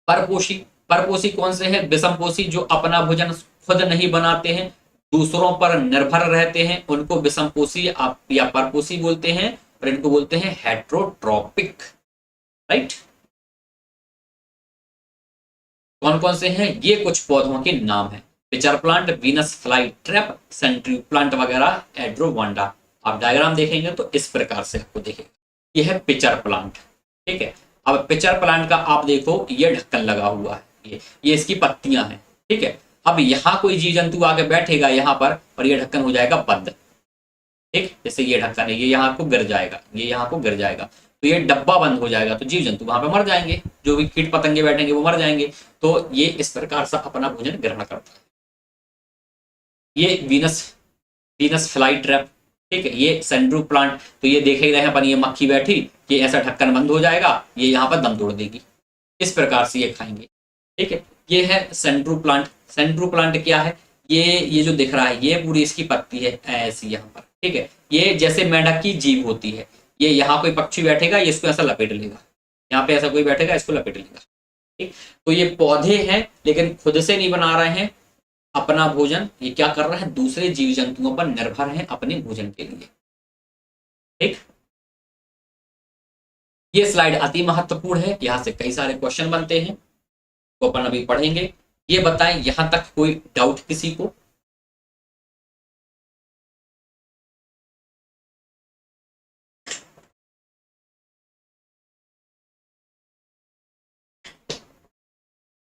परपोषी, परपोषी कौन से हैं, विषमपोषी, जो अपना भोजन खुद नहीं बनाते हैं, दूसरों पर निर्भर रहते हैं, उनको विषमपोषी आप या परपोषी बोलते हैं। और इनको बोलते हैं हेट्रोट्रोपिक, राइट। कौन कौन से हैं, ये कुछ पौधों के नाम है, pitcher plant, Venus flytrap, sentry plant वगैरह, एड्रोवांडा। आप डायग्राम देखेंगे तो इस प्रकार से आपको देखेगा, ये है पिचर प्लांट। ठीक है, अब पिचर प्लांट का आप देखो, ये ढक्कन लगा हुआ है, ये इसकी पत्तियां हैं। ठीक है, अब यहाँ कोई जीव जंतु आके बैठेगा यहाँ पर, और ये ढक्कन हो जाएगा बंद। ठीक, जैसे ये ढक्कन है, ये यहाँ को गिर जाएगा, ये यहाँ को गिर जाएगा, तो ये डब्बा बंद हो जाएगा, तो जीव जंतु वहां पे मर जाएंगे, जो भी कीट पतंगे बैठेंगे वो मर जाएंगे। तो ये इस प्रकार से अपना भोजन ग्रहण करता है। ये वीनस, वीनस फ्लाई ट्रैप। ठीक है, ये सेंड्रू प्लांट, तो ये देख ही रहे हैं अपन, ये मक्खी बैठी, ये ऐसा ढक्कन बंद हो जाएगा, ये यहाँ पर दम तोड़ देगी, इस प्रकार से ये खाएंगे। ठीक है, ये है सेंड्रू प्लांट। सेंड्रू प्लांट क्या है, ये जो दिख रहा है, ये पूरी इसकी पत्ती है ऐसी यहाँ पर। ठीक है, ये जैसे मेंढक की जीभ होती है, ये यहाँ कोई पक्षी बैठेगा, ये इसको ऐसा लपेट लेगा, यहाँ पे ऐसा कोई बैठेगा, इसको लपेट लेगा। ठीक, तो ये पौधे हैं लेकिन खुद से नहीं बना रहे हैं अपना भोजन, ये क्या कर रहे हैं, दूसरे जीव जंतुओं पर निर्भर हैं अपने भोजन के लिए। ठीक, ये स्लाइड अति महत्वपूर्ण है, यहां से कई सारे क्वेश्चन बनते हैं, तो अपन अभी पढ़ेंगे। ये बताएं यहां तक कोई डाउट किसी को,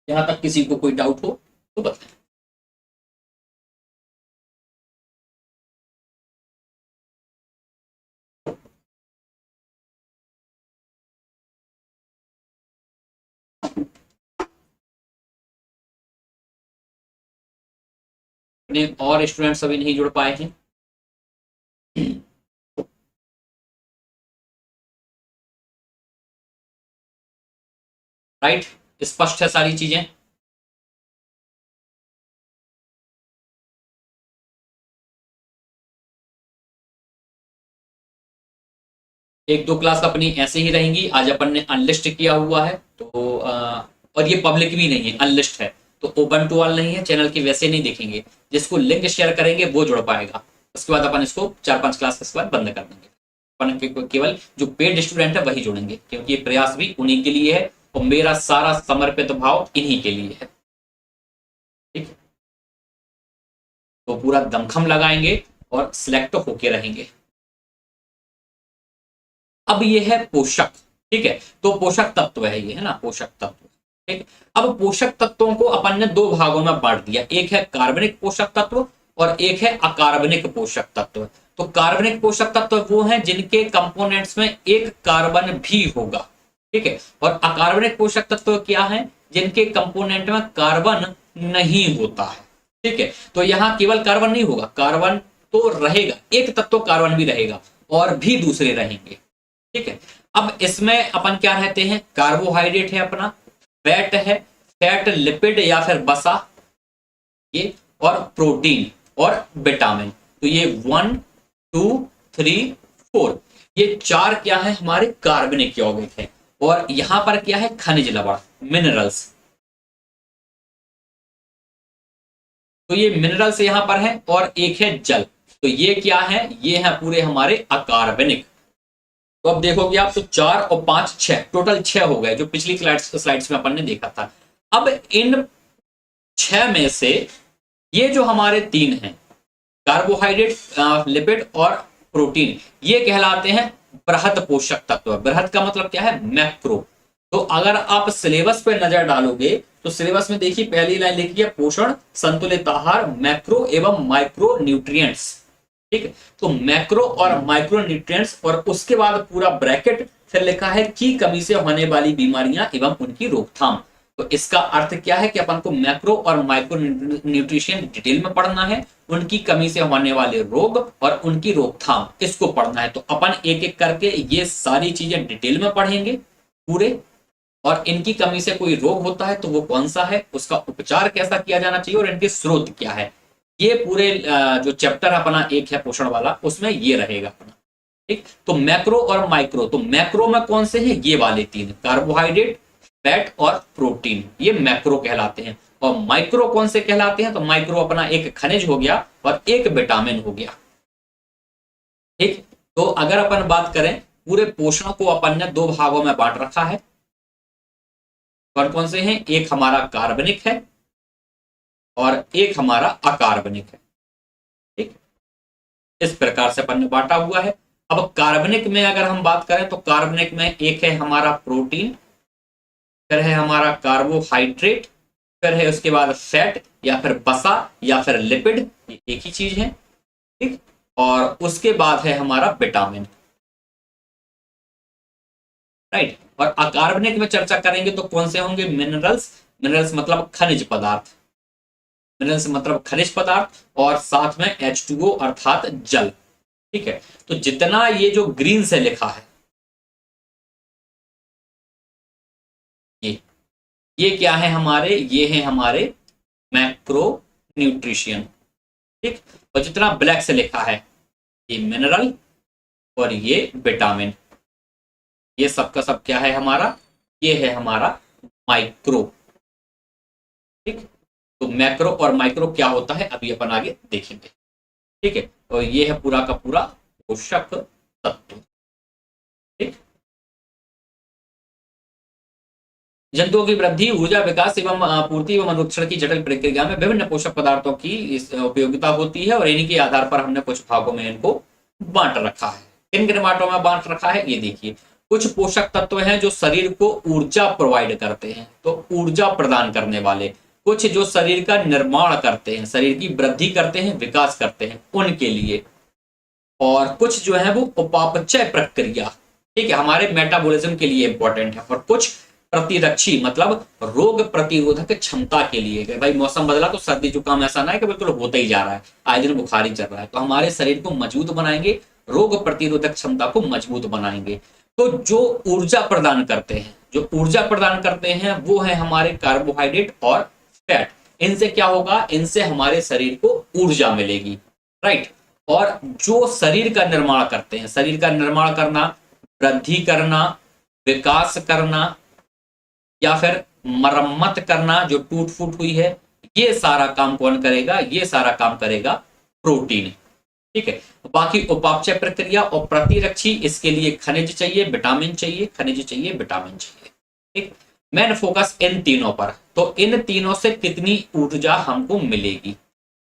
यहां तक किसी को कोई डाउट हो तो बताएं। अपने और स्टूडेंट्स अभी नहीं जुड़ पाए हैं, राइट, स्पष्ट है सारी चीजें। एक दो क्लास अपनी ऐसे ही रहेंगी। आज अपन ने अनलिस्ट किया हुआ है, तो और ये पब्लिक भी नहीं है, अनलिस्ट है, तो ओपन टू ऑल नहीं है, चैनल की वैसे नहीं देखेंगे। जिसको लिंक शेयर करेंगे वो जुड़ पाएगा। उसके बाद अपन इसको 4-5 क्लास के बाद बंद कर देंगे। अपन केवल जो पेड स्टूडेंट है वही जुड़ेंगे, क्योंकि ये प्रयास भी उन्हीं के लिए है और मेरा सारा समर्पित भाव इन्हीं के लिए है। ठीक, तो पूरा दमखम लगाएंगे और सिलेक्ट होके रहेंगे। अब ये है पोषक, ठीक है, तो पोषक तत्व है ये, है ना, पोषक तत्व। ठीक, अब पोषक तत्वों को अपन ने दो भागों में बांट दिया, एक है कार्बनिक पोषक तत्व और एक है अकार्बनिक पोषक तत्व। तो कार्बनिक पोषक तत्व वो हैं जिनके कंपोनेंट्स में एक कार्बन भी होगा, ठीक है, और अकार्बनिक पोषक तत्व क्या है, जिनके कंपोनेंट में कार्बन नहीं होता है। ठीक है, तो यहाँ केवल कार्बन नहीं होगा, कार्बन तो रहेगा, एक तत्व कार्बन भी रहेगा और भी दूसरे रहेंगे। ठीक है, अब इसमें अपन क्या रहते हैं, कार्बोहाइड्रेट है अपना, फैट है, फैट लिपिड या फिर वसा, ये, और प्रोटीन और विटामिन। तो ये 1 2 3 4 ये चार क्या है, हमारे कार्बनिक यौगिक है। और यहां पर क्या है, खनिज लवण, मिनरल्स। तो ये मिनरल्स यहां पर है और एक है जल। तो ये क्या है, ये है पूरे हमारे अकार्बनिक। तो अब देखोगे आप, तो 4 और 5 6, टोटल 6 हो गए, जो पिछली स्लाइड्स में अपन ने देखा था। अब इन 6 में से ये जो हमारे 3 हैं, कार्बोहाइड्रेट, लिपिड और प्रोटीन, ये कहलाते हैं बृहत पोषक तत्व। बृहत का मतलब क्या है, मैक्रो। तो अगर आप सिलेबस पे नजर डालोगे तो सिलेबस में देखिए पहली लाइन लिखी है, पोषण, संतुलित आहार, मैक्रो एवं माइक्रो न्यूट्रिएंट्स। ठीक है, तो मैक्रो और माइक्रो न्यूट्रिएंट्स, और उसके बाद पूरा ब्रैकेट फिर लिखा है की कमी से होने वाली बीमारियां एवं उनकी रोकथाम। तो इसका अर्थ क्या है कि अपन को मैक्रो और माइक्रो न्यूट्रिशन डिटेल में पढ़ना है, उनकी कमी से होने वाले रोग और उनकी रोकथाम, इसको पढ़ना है। तो अपन एक एक करके ये सारी चीजें डिटेल में पढ़ेंगे पूरे, और इनकी कमी से कोई रोग होता है तो वो कौन सा है, उसका उपचार कैसा किया जाना चाहिए और इनके स्रोत क्या है, ये पूरे जो चैप्टर अपना एक है पोषण वाला, उसमें ये रहेगा अपना। ठीक, तो मैक्रो और माइक्रो, तो मैक्रो में कौन से हैं, ये वाले 3, कार्बोहाइड्रेट, फैट और प्रोटीन, ये मैक्रो कहलाते हैं। और माइक्रो कौन से कहलाते हैं, तो माइक्रो अपना एक खनिज हो गया और एक विटामिन हो गया। ठीक, तो अगर अपन बात करें, पूरे पोषण को अपन ने 2 भागों में बांट रखा है। कौन कौन से हैं, एक हमारा कार्बनिक है और एक हमारा अकार्बनिक है। ठीक, इस प्रकार से अपन ने बांटा हुआ है। अब कार्बनिक में अगर हम बात करें तो कार्बनिक में एक है हमारा प्रोटीन, फिर है हमारा कार्बोहाइड्रेट, फिर है उसके बाद फैट या फिर वसा या फिर लिपिड, ये एक ही चीज है। ठीक, और उसके बाद है हमारा विटामिन। राइट, और अकार्बनिक में चर्चा करेंगे तो कौन से होंगे, मिनरल्स। मिनरल्स मतलब खनिज पदार्थ, मिनरल्स मतलब खनिज पदार्थ, और साथ में H2O अर्थात जल। ठीक है, तो जितना ये जो ग्रीन से लिखा है, ये क्या है हमारे, ये है हमारे मैक्रो न्यूट्रिशन। ठीक, और जितना ब्लैक से लिखा है, ये मिनरल और ये विटामिन, ये सब का सब क्या है हमारा, ये है हमारा माइक्रो। ठीक, तो मैक्रो और माइक्रो क्या होता है अभी अपन आगे देखेंगे। ठीक है, तो ये है पूरा का पूरा पोषक तत्व। ठीक, जंतुओं की वृद्धि, ऊर्जा, विकास एवं पूर्ति एवं अनुरक्षण की जटिल प्रक्रिया में विभिन्न पोषक पदार्थों की उपयोगिता होती है, और इन्हीं के आधार पर हमने कुछ भागों में इनको बांट रखा है। किन किन बांटों में बांट रखा है, ये देखिए। कुछ पोषक तत्व हैं जो शरीर को ऊर्जा प्रोवाइड करते हैं, तो ऊर्जा प्रदान करने वाले। कुछ जो शरीर का निर्माण करते हैं, शरीर की वृद्धि करते हैं, विकास करते हैं, उनके लिए। और कुछ जो है वो उपापचय प्रक्रिया, ठीक है, हमारे मेटाबॉलिज्म के लिए इंपॉर्टेंट है। और कुछ प्रतिरक्षी मतलब रोग प्रतिरोधक क्षमता के लिए, कि भाई मौसम बदला तो सर्दी जुकाम ऐसा ना है कि बिल्कुल होता ही जा रहा है, आए दिन बुखार ही चल रहा है, तो हमारे शरीर को मजबूत बनाएंगे, रोग प्रतिरोधक क्षमता को मजबूत बनाएंगे। तो जो ऊर्जा प्रदान करते हैं, जो ऊर्जा प्रदान करते हैं वो है हमारे कार्बोहाइड्रेट और फैट। इनसे क्या होगा, इनसे हमारे शरीर को ऊर्जा मिलेगी। राइट, और जो शरीर का निर्माण करते हैं, शरीर का निर्माण करना, वृद्धि करना, विकास करना या फिर मरम्मत करना जो टूट फूट हुई है, ये सारा काम कौन करेगा? ये सारा काम करेगा प्रोटीन। ठीक है, बाकी उपापचय प्रक्रिया और प्रतिरक्षी, इसके लिए खनिज चाहिए, विटामिन चाहिए, खनिज चाहिए, विटामिन चाहिए। ठीक, मेन फोकस इन तीनों पर। तो इन तीनों से कितनी ऊर्जा हमको मिलेगी?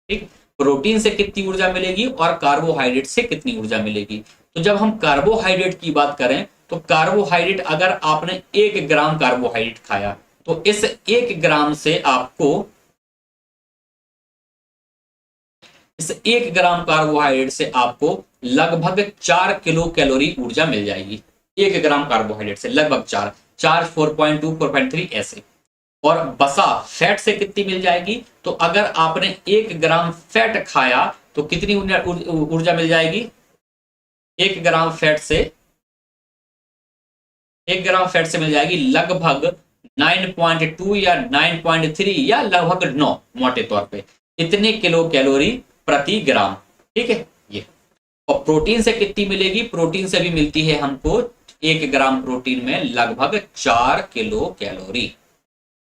ठीक, प्रोटीन से कितनी ऊर्जा मिलेगी और कार्बोहाइड्रेट से कितनी ऊर्जा मिलेगी? तो जब हम कार्बोहाइड्रेट की बात करें तो कार्बोहाइड्रेट, अगर आपने 1 ग्राम कार्बोहाइड्रेट खाया तो इस 1 ग्राम से आपको, इस 1 ग्राम कार्बोहाइड्रेट से आपको लगभग 4 किलो कैलोरी ऊर्जा मिल जाएगी। 1 ग्राम कार्बोहाइड्रेट से लगभग 4, 4.2, 4.3 ऐसे। और बसा फैट से कितनी मिल जाएगी? तो अगर आपने 1 ग्राम फैट खाया तो कितनी ऊर्जा मिल जाएगी? 1 ग्राम फैट से, 1 ग्राम फैट से मिल जाएगी लगभग 9.2 या 9.3 या लगभग 9, मोटे तौर पे इतने किलो कैलोरी प्रति ग्राम। ठीक है, ये। और प्रोटीन से कितनी मिलेगी? प्रोटीन से भी मिलती है हमको 1 ग्राम प्रोटीन में लगभग 4 किलो कैलोरी।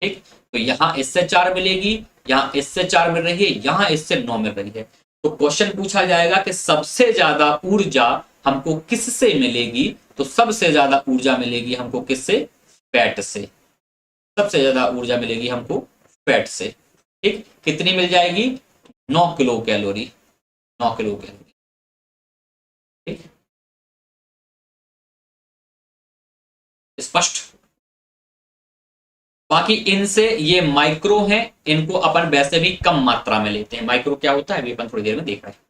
ठीक, तो यहां इससे 4 मिलेगी, यहां इससे 4 मिल रही है, यहां इससे 9 मिल रही है। तो क्वेश्चन पूछा जाएगा कि सबसे ज्यादा ऊर्जा हमको किससे मिलेगी? तो सबसे ज्यादा ऊर्जा मिलेगी हमको किससे? फैट से। सबसे ज्यादा ऊर्जा मिलेगी हमको फैट से। ठीक, कितनी मिल जाएगी? 9 किलो कैलोरी, 9 किलो कैलोरी। ठीक, स्पष्ट? बाकी इनसे, ये माइक्रो हैं, इनको अपन वैसे भी कम मात्रा में लेते हैं। माइक्रो क्या होता है अभी अपन थोड़ी देर में देख रहे हैं।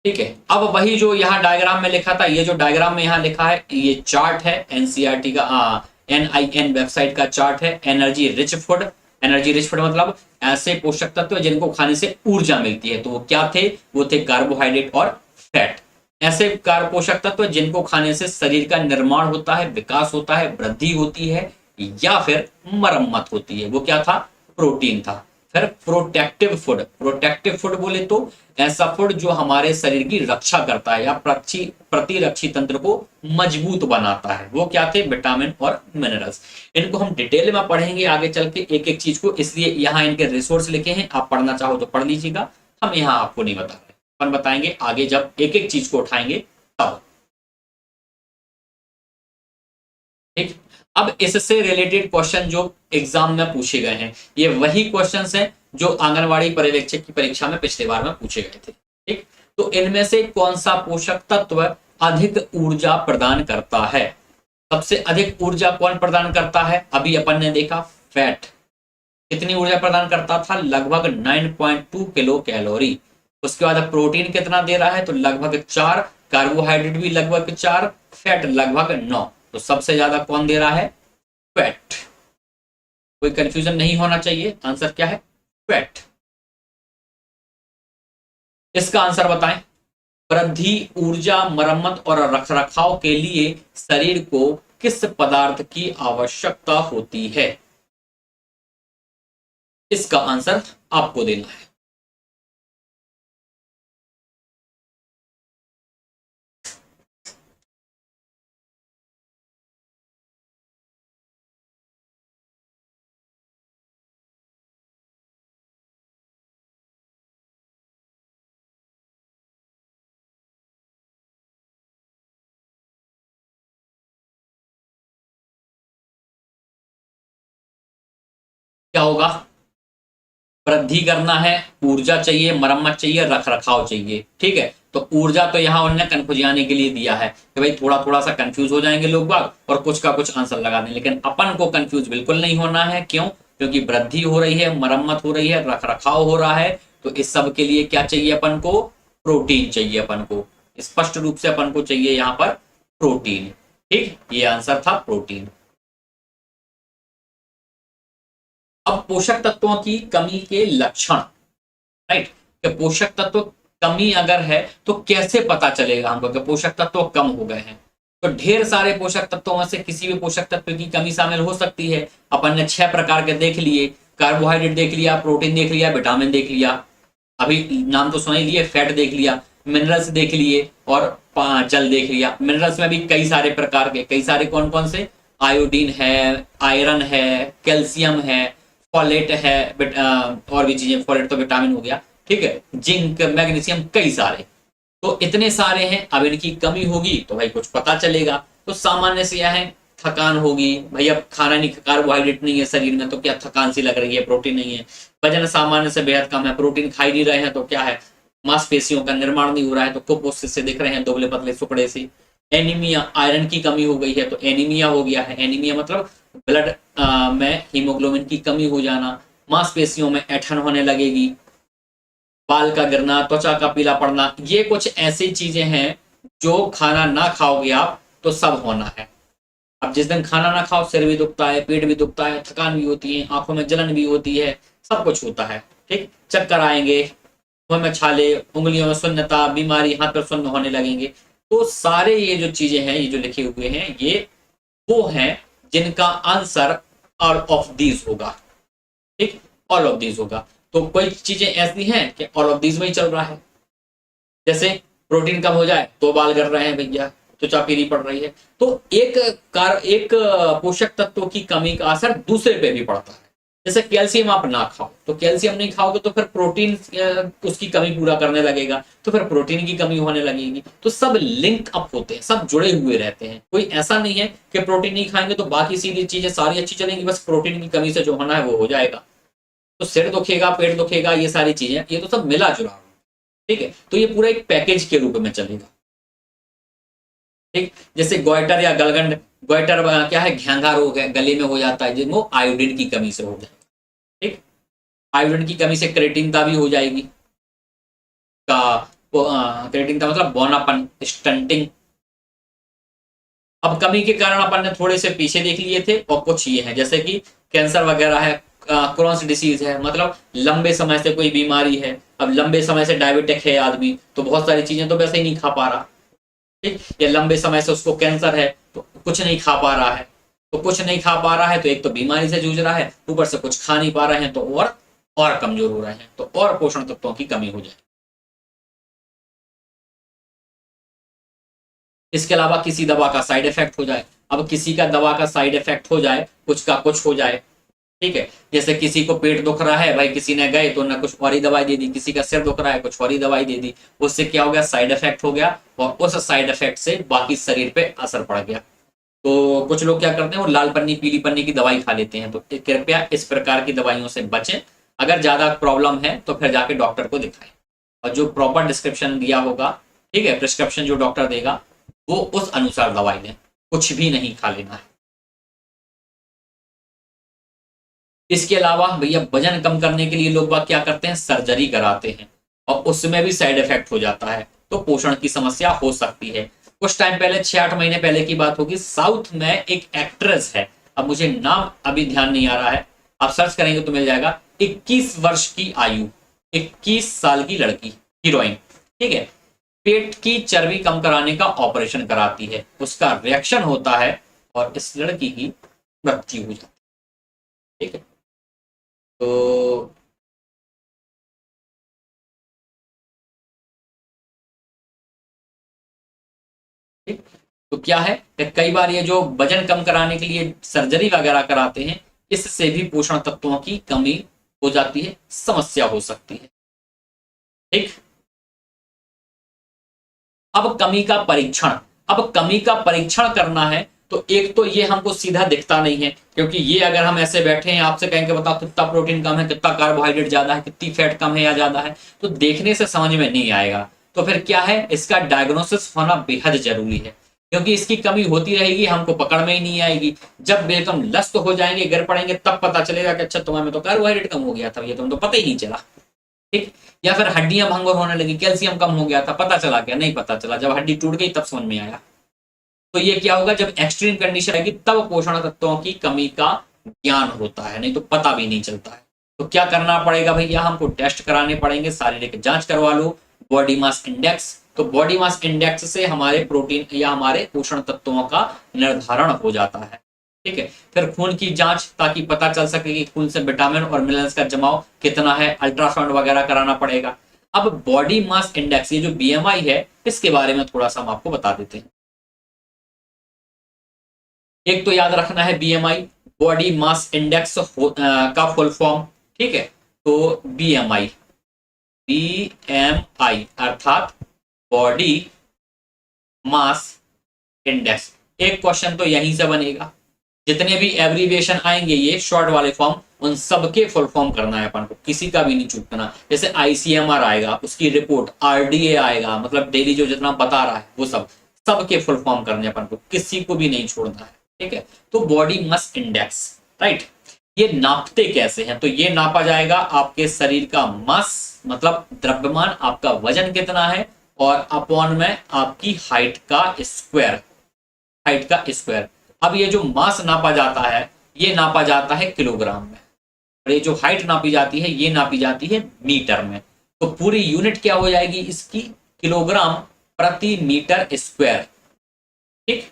ठीक है, अब वही जो यहाँ डायग्राम में लिखा था, ये जो डायग्राम में यहाँ लिखा है, ये चार्ट है एनसीईआरटी का, NIN वेबसाइट का चार्ट है। Energy rich food, energy rich food मतलब ऐसे पोषक तत्व जिनको खाने से ऊर्जा मिलती है। तो वो क्या थे? वो थे कार्बोहाइड्रेट और फैट। ऐसे पोषक तत्व जिनको खाने से शरीर का निर्माण होता है, विकास होता है, वृद्धि होती है या फिर मरम्मत होती है, वो क्या था? प्रोटीन था। फिर प्रोटेक्टिव फूड, प्रोटेक्टिव फूड बोले तो ऐसा फूड जो हमारे शरीर की रक्षा करता है या प्रतिरक्षी तंत्र को मजबूत बनाता है, वो क्या थे? विटामिन और मिनरल्स। इनको हम डिटेल में पढ़ेंगे आगे चल के एक एक चीज को, इसलिए यहाँ इनके रिसोर्स लिखे हैं, आप पढ़ना चाहो तो पढ़ लीजिएगा। हम यहाँ आपको नहीं बता रहे, अपन बताएंगे आगे जब एक एक चीज को उठाएंगे तब। ठीक, अब इससे रिलेटेड क्वेश्चन जो एग्जाम में पूछे गए हैं, ये वही क्वेश्चंस हैं जो आंगनवाड़ी पर्यवेक्षक की परीक्षा में पिछले बार में पूछे गए थे। ठीक, तो इनमें से कौन सा पोषक तत्व अधिक ऊर्जा प्रदान करता है? सबसे अधिक ऊर्जा कौन प्रदान करता है? अभी अपन ने देखा फैट कितनी ऊर्जा प्रदान करता था? लगभग 9.2 किलो कैलोरी। उसके बाद प्रोटीन कितना दे रहा है? तो लगभग 4, कार्बोहाइड्रेट भी लगभग 4, फैट लगभग 9। तो सबसे ज्यादा कौन दे रहा है? फैट। कोई कंफ्यूजन नहीं होना चाहिए, आंसर क्या है? फैट। इसका आंसर बताएं। वृद्धि, ऊर्जा, मरम्मत और रखरखाव के लिए शरीर को किस पदार्थ की आवश्यकता होती है? इसका आंसर आपको देना है। क्या होगा? वृद्धि करना है, ऊर्जा चाहिए, मरम्मत चाहिए, रख रखाव चाहिए। ठीक है, तो ऊर्जा तो यहाँ उन्होंने कन्फ्यूजियाने के लिए दिया है कि भाई थोड़ा थोड़ा सा कंफ्यूज हो जाएंगे लोग बाग और कुछ का कुछ आंसर लगा दें, लेकिन अपन को कंफ्यूज बिल्कुल नहीं होना है। क्यों? क्योंकि वृद्धि हो रही है, मरम्मत हो रही है, रख रखाव हो रहा है, तो इस सब के लिए क्या चाहिए अपन को? प्रोटीन चाहिए अपन को। स्पष्ट रूप से अपन को चाहिए यहाँ पर प्रोटीन। ठीक, ये आंसर था प्रोटीन। अब पोषक तत्वों की कमी के लक्षण, राइट, कि पोषक तत्व कमी अगर है तो कैसे पता चलेगा हमको कि पोषक तत्व कम हो गए हैं? तो ढेर सारे पोषक तत्वों में से किसी भी पोषक तत्व की कमी शामिल हो सकती है। अपन ने 6 प्रकार के देख लिए, कार्बोहाइड्रेट देख लिया, प्रोटीन देख लिया, विटामिन देख लिया, अभी नाम तो सुना ही लिए, फैट देख लिया। मिनरल्स देख लिए और जल देख लिया। मिनरल्स में भी कई सारे प्रकार के, कई सारे कौन कौन से, आयोडीन है, आयरन है, कैल्शियम है, फॉलेट है, और भी चीजें, फॉलेट तो विटामिन हो गया, ठीक है, जिंक, मैग्नीशियम, कई सारे। तो इतने सारे हैं, अब इनकी कमी होगी तो भाई कुछ पता चलेगा। तो सामान्य से यह है, थकान होगी भाई, अब खाना नहीं, कार्बोहाइड्रेट नहीं है शरीर में तो क्या थकान सी लग रही है, प्रोटीन नहीं है। वजन सामान्य से बेहद कम है, प्रोटीन खा ही नहीं रहे हैं तो क्या है, मांसपेशियों का निर्माण नहीं हो रहा है तो कुपोषित से दिख रहे हैं, दुबले पतले सुकड़े से। एनीमिया, आयरन की कमी हो गई है तो एनीमिया हो गया है। एनीमिया मतलब ब्लड में हीमोग्लोबिन की कमी हो जाना। मांसपेशियों में ऐंठन होने लगेगी, बाल का गिरना, त्वचा का पीला पड़ना, ये कुछ ऐसी चीजें हैं जो खाना ना खाओगे आप तो सब होना है। अब जिस दिन खाना ना खाओ, सिर भी दुखता है, पेट भी दुखता है, थकान भी होती है, आंखों में जलन भी होती है, सब कुछ होता है, ठीक, चक्कर आएंगे, मुंह में छाले, उंगलियों में सुन्नता, बीमारी, हाथ पैर सुन्न होने लगेंगे। तो सारे ये जो चीजें हैं, ये जो लिखे हुए हैं, ये वो हैं जिनका आंसर ऑल ऑफ दीज होगा, ठीक, ऑल ऑफ दीज होगा। तो कोई चीजें ऐसी हैं कि ऑल ऑफ दीज में ही चल रहा है। जैसे प्रोटीन कम हो जाए तो बाल गिर रहे हैं भैया, त्वचा पीली पड़ रही है। तो एक पोषक तत्वों की कमी का असर दूसरे पे भी पड़ता है। जैसे कैल्शियम आप ना खाओ तो कैल्शियम नहीं खाओगे तो फिर प्रोटीन उसकी कमी पूरा करने लगेगा, तो फिर प्रोटीन की कमी होने लगेगी। तो सब लिंक अप होते हैं, सब जुड़े हुए रहते हैं। कोई ऐसा नहीं है कि प्रोटीन नहीं खाएंगे तो बाकी सीधी चीजें सारी अच्छी चलेंगी, बस प्रोटीन की कमी से जो होना है वो हो जाएगा। तो सिर दुखेगा, पेट दुखेगा, ये सारी चीजें, ये तो सब मिला जुला, ठीक है। तो ये पूरा एक पैकेज के रूप में चलेगा, ठीक। जैसे गोइटर या गलगंड, गोइटर क्या है, घेंघा रोग है, गले में हो जाता है जिनको आयोडीन की कमी से हो जाए, ठीक। आयोडीन की कमी से क्रेटिनता भी हो जाएगी, क्रेटिनता मतलब बौनापन, स्टंटिंग। अब कमी के कारण अपन ने थोड़े से पीछे देख लिए थे, और कुछ ये है जैसे कि कैंसर वगैरह है, क्रॉन्स डिसीज है, मतलब लंबे समय से कोई बीमारी है। अब लंबे समय से डायबिटिक है आदमी तो बहुत सारी चीजें तो वैसे ही नहीं खा पा रहा, ठीक। या लंबे समय से उसको कैंसर है तो कुछ नहीं खा पा रहा है, तो कुछ नहीं खा पा रहा है तो एक तो बीमारी से जूझ रहा है, ऊपर से कुछ खा नहीं पा रहे हैं तो और कमजोर हो रहे हैं, तो और पोषण तत्वों की कमी हो जाए। इसके अलावा किसी दवा का साइड इफेक्ट हो जाए। अब किसी का दवा का साइड इफेक्ट हो जाए, कुछ का कुछ हो जाए, ठीक है। जैसे किसी को पेट दुख रहा है भाई, किसी ने गए तो ना कुछ और ही दवाई दे दी, किसी का सिर दुख रहा है कुछ और ही दवाई दे दी, उससे क्या हो गया, साइड इफेक्ट हो गया, और उस साइड इफेक्ट से बाकी शरीर पे असर पड़ गया। तो कुछ लोग क्या करते हैं, वो लाल पन्नी पीली पन्नी की दवाई खा लेते हैं। तो कृपया इस प्रकार की दवाइयों से बचें। अगर ज्यादा प्रॉब्लम है तो फिर जाके डॉक्टर को दिखाएं, और जो प्रॉपर डिस्क्रिप्शन दिया होगा, ठीक है, प्रिस्क्रिप्शन जो डॉक्टर देगा वो उस अनुसार दवाई लें, कुछ भी नहीं खा लेना है। इसके अलावा भैया वजन कम करने के लिए लोग बाग क्या करते हैं, सर्जरी कराते हैं, और उसमें भी साइड इफेक्ट हो जाता है, तो पोषण की समस्या हो सकती है। कुछ टाइम पहले, 6-8 महीने पहले की बात होगी, साउथ में एक एक्ट्रेस है, अब मुझे नाम अभी ध्यान नहीं आ रहा है, आप सर्च करेंगे तो मिल जाएगा, 21 वर्ष की आयु, 21 साल की लड़की, हीरोइन, ठीक है, पेट की चर्बी कम कराने का ऑपरेशन कराती है, उसका रिएक्शन होता है और इस लड़की की मृत्यु हो जाती है, ठीक है। तो ठीक, तो क्या है कि कई बार ये जो वजन कम कराने के लिए सर्जरी वगैरह कराते हैं, इससे भी पोषण तत्वों की कमी हो जाती है, समस्या हो सकती है, ठीक। अब कमी का परीक्षण, अब कमी का परीक्षण करना है तो एक तो ये हमको सीधा दिखता नहीं है, क्योंकि ये अगर हम ऐसे बैठे हैं आपसे कहेंगे बताओ कितना प्रोटीन कम है, कितना कार्बोहाइड्रेट ज्यादा है, कितनी फैट कम है या ज्यादा है, तो देखने से समझ में नहीं आएगा। तो फिर क्या है, इसका डायग्नोसिस होना बेहद जरूरी है, क्योंकि इसकी कमी होती रहेगी, हमको पकड़ में ही नहीं आएगी। जब एकदम लस्त हो जाएंगे, गिर पड़ेंगे, तब पता चलेगा कि अच्छा तुम्हें तो कार्बोहाइड्रेट कम हो गया था, ये तुम तो पता ही नहीं चला, ठीक। या फिर हड्डियां भंगुर होने लगी, कैल्शियम कम हो गया था, पता चला क्या, नहीं पता चला, जब हड्डी टूट गई तब समझ में आया। तो ये क्या होगा, जब एक्सट्रीम कंडीशन आएगी तब पोषण तत्वों की कमी का ज्ञान होता है, नहीं तो पता भी नहीं चलता है। तो क्या करना पड़ेगा भैया, हमको टेस्ट कराने पड़ेंगे, शारीरिक जांच करवा लो, बॉडी मास इंडेक्स। तो बॉडी मास इंडेक्स से हमारे प्रोटीन या हमारे पोषण तत्वों का निर्धारण हो जाता है, ठीक है। फिर खून की जांच, ताकि पता चल सके कि खून से विटामिन और मिनरल्स का जमाव कितना है, अल्ट्रासाउंड वगैरह कराना पड़ेगा। अब बॉडी मास इंडेक्स, ये जो बीएमआई है, इसके बारे में थोड़ा सा हम आपको बता देते हैं। एक तो याद रखना है बीएमआई बॉडी मास इंडेक्स का फुल फॉर्म, ठीक है। तो बीएमआई, बीएमआई अर्थात बॉडी मास इंडेक्स। एक क्वेश्चन तो यहीं से बनेगा, जितने भी एब्रीविएशन आएंगे ये शॉर्ट वाले फॉर्म, उन सबके फुल फॉर्म करना है अपन को, किसी का भी नहीं चूकना। जैसे आईसीएमआर आएगा, उसकी रिपोर्ट, आरडीए आएगा, मतलब डेली जो जितना बता रहा है वो सब, सबके फुल फॉर्म करने अपन को, किसी को भी नहीं छोड़ना है, ठीक है। तो बॉडी मास इंडेक्स, राइट। ये नापते कैसे हैं? तो ये नापा जाएगा आपके शरीर का मास, मतलब द्रव्यमान, आपका वजन कितना है, और अपॉन में आपकी हाइट का स्क्वायर, हाइट का स्क्वायर। अब ये जो मास नापा जाता है, ये नापा जाता है किलोग्राम में, और ये जो हाइट नापी जाती है, ये नापी जाती है मीटर में। तो पूरी यूनिट क्या हो जाएगी इसकी? किलोग्राम प्रति मीटर स्क्वायर, ठीक।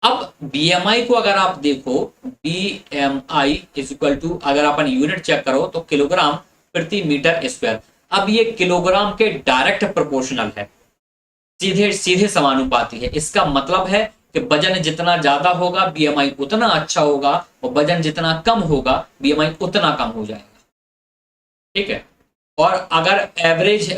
अब बीएमआई को अगर आप देखो, बीएमआई इज इक्वल टू, अगर अपन यूनिट चेक करो तो किलोग्राम प्रति मीटर स्क्वायर। अब ये किलोग्राम के डायरेक्ट प्रोपोर्शनल है, सीधे सीधे समानुपाती है। इसका मतलब है कि वजन जितना ज्यादा होगा बीएमआई उतना अच्छा होगा, और वजन जितना कम होगा बीएमआई उतना कम हो जाएगा, ठीक है। और अगर एवरेज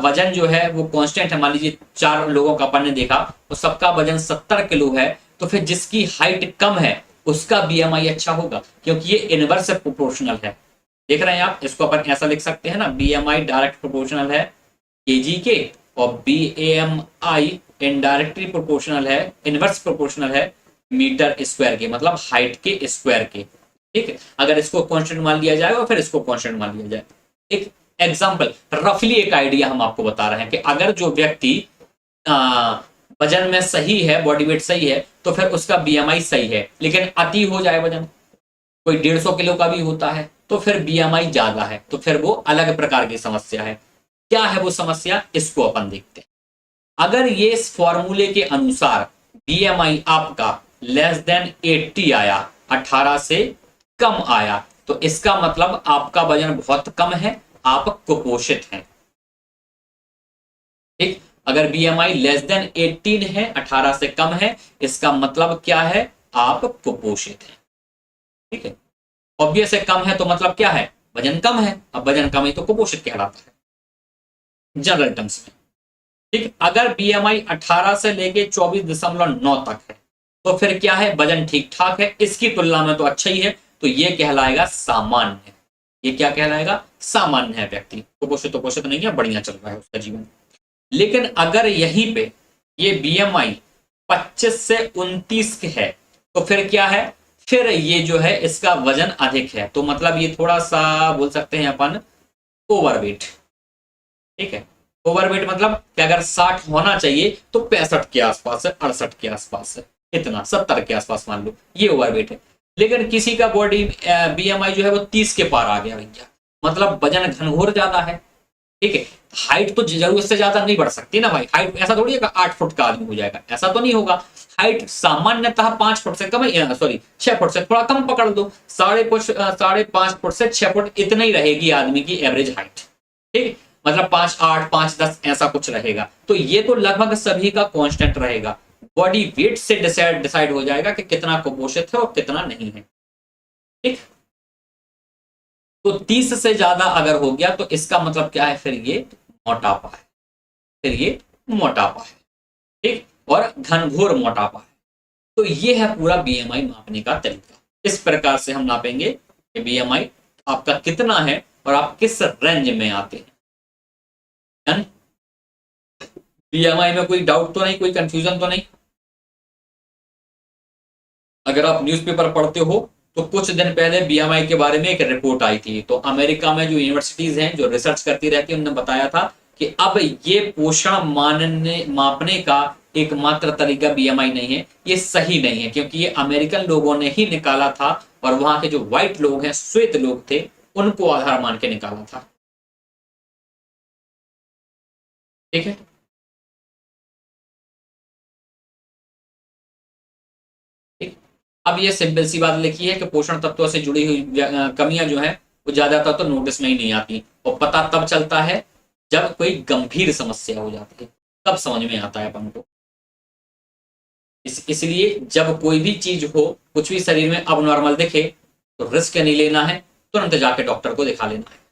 वजन जो है वो कांस्टेंट है, मान लीजिए 4 लोगों का अपन ने देखा तो सबका वजन 70 किलो है, तो फिर जिसकी हाइट कम है उसका बीएमआई अच्छा होगा, क्योंकि ये इनवर्स प्रोपोर्शनल है। देख रहे हैं आप, इसको अपन ऐसा लिख सकते हैं ना, बीएमआई डायरेक्ट प्रोपोर्शनल है केजी के, और बीएमआई इनडायरेक्टली प्रोपोर्शनल है, इनवर्स प्रोपोर्शनल है मीटर स्क्वायर के, मतलब हाइट के स्क्वायर के, ठीक है। अगर इसको कांस्टेंट मान लिया जाए और फिर इसको कांस्टेंट मान लिया जाए। एक एग्जांपल, रफली एक आइडिया हम आपको बता रहे हैं कि अगर जो व्यक्ति वजन में सही है, बॉडी वेट सही है, तो फिर उसका बीएमआई सही है, लेकिन अति हो जाए वजन, कोई 150 किलो का भी होता है, तो फिर बीएमआई ज्यादा है, तो फिर वो अलग प्रकार की समस्या है। क्या है वो समस्या, इसको अपन देखते हैं। अगर ये इस फॉर्मूले के अनुसार बीएमआई आपका लेस देन 80 आया, 18 से कम आया, तो इसका मतलब आपका वजन बहुत कम है, आप कुपोषित हैं, ठीक। अगर बीएमआई लेस देन 18 है, 18 से कम है, इसका मतलब क्या है, आप कुपोषित हैं, ठीक है। ऑब्वियस है, कम है तो मतलब क्या है, वजन कम है, अब वजन कम है तो कुपोषित कहलाता है जनरल टर्म्स में, ठीक। अगर बीएमआई 18 से लेके 24.9 तक है, तो फिर क्या है, वजन ठीक ठाक है, इसकी तुलना में तो अच्छा ही है, तो ये कहलाएगा सामान्य। ये क्या कहलाएगा, सामान्य है व्यक्ति, कुपोषित नहीं है, बढ़िया चल रहा है उसका जीवन। लेकिन अगर यहीं पे ये बीएमआई 25 से 29 है, तो फिर क्या है, फिर ये जो है इसका वजन अधिक है, तो मतलब ये थोड़ा सा बोल सकते हैं अपन ओवरवेट, ठीक है। ओवरवेट मतलब कि अगर 60 होना चाहिए तो 65 के आसपास है, 68 के आसपास है, इतना 70 के आसपास मान लो, ये ओवरवेट है। लेकिन किसी का बॉडी बीएमआई जो है वो 30 के पार आ गया भैया, मतलब वजन घनघोर ज्यादा है, ठीक है। हाइट तो जरूरत से ज्यादा नहीं बढ़ सकती ना भाई, हाइट ऐसा थोड़ी है 8 फुट का आदमी हो जाएगा, ऐसा तो नहीं होगा। हाइट सामान्यतः 5 फुट से कम है, सॉरी 6 फुट से थोड़ा कम पकड़ दो, 5.5 फुट से 6 फुट इतना ही रहेगी आदमी की एवरेज हाइट, ठीक। मतलब 5, 8, 5, 10 ऐसा कुछ रहेगा, तो ये तो लगभग सभी का कांस्टेंट रहेगा। बॉडी वेट से डिसाइड हो जाएगा कि कितना कुपोषित है और कितना नहीं है, ठीक। तो 30 से ज्यादा अगर हो गया तो इसका मतलब क्या है, फिर ये मोटापा है, फिर ये मोटापा है, ठीक, और घनघोर मोटापा है। तो ये है पूरा बीएमआई मापने का तरीका। इस प्रकार से हम नापेंगे कि बीएमआई आपका कितना है और आप किस रेंज में आते हैं। बीएमआई में कोई डाउट तो नहीं, कोई कंफ्यूजन तो नहीं? अगर आप न्यूज़पेपर पढ़ते हो तो कुछ दिन पहले बीएमआई के बारे में एक रिपोर्ट आई थी, तो अमेरिका में जो यूनिवर्सिटीज हैं जो रिसर्च करती रहती है, उन्होंने बताया था कि अब ये पोषण मापने का एकमात्र तरीका बीएमआई नहीं है, ये सही नहीं है, क्योंकि ये अमेरिकन लोगों ने ही निकाला था, और वहां के जो व्हाइट लोग हैं, श्वेत लोग थे, उनको आधार मान के निकाला था, ठीक है। अब ये सिंपल सी बात लिखी है कि पोषण तत्वों से जुड़ी हुई कमियां जो है वो ज्यादातर तो नोटिस में ही नहीं आती, और पता तब चलता है जब कोई गंभीर समस्या हो जाती है तब समझ में आता है अपन को। इसलिए जब कोई भी चीज हो, कुछ भी शरीर में अब नॉर्मल दिखे तो रिस्क नहीं लेना है, तुरंत जाके डॉक्टर को दिखा लेना है।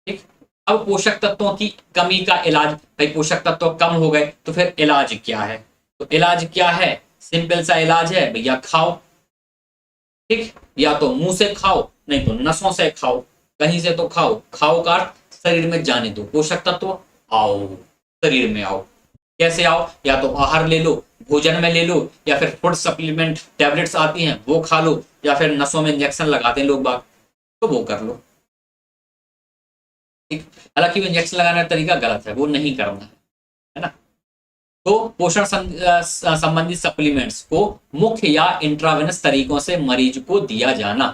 ठीक। अब पोषक तत्वों की कमी का इलाज, भाई पोषक तत्व कम हो गए तो फिर इलाज क्या है? तो इलाज क्या है? सिंपल सा इलाज है भैया, खाओ। ठीक, या तो मुंह से खाओ, नहीं तो नसों से खाओ, कहीं से तो खाओ। खाओ का शरीर में जाने दो, पोषक तत्व आओ, शरीर में आओ। कैसे आओ? या तो आहार ले लो, भोजन में ले लो, या फिर फूड सप्लीमेंट टैबलेट्स आती हैं वो खा लो, या फिर नसों में इंजेक्शन लगाते हैं लोग बाग, तो वो कर लो। ठीक, हालांकि वो इंजेक्शन लगाने का तरीका गलत है, वो नहीं करना है ना। तो पोषण संबंधी सप्लीमेंट्स को मुख्य या इंट्रावेनस तरीकों से मरीज को दिया जाना।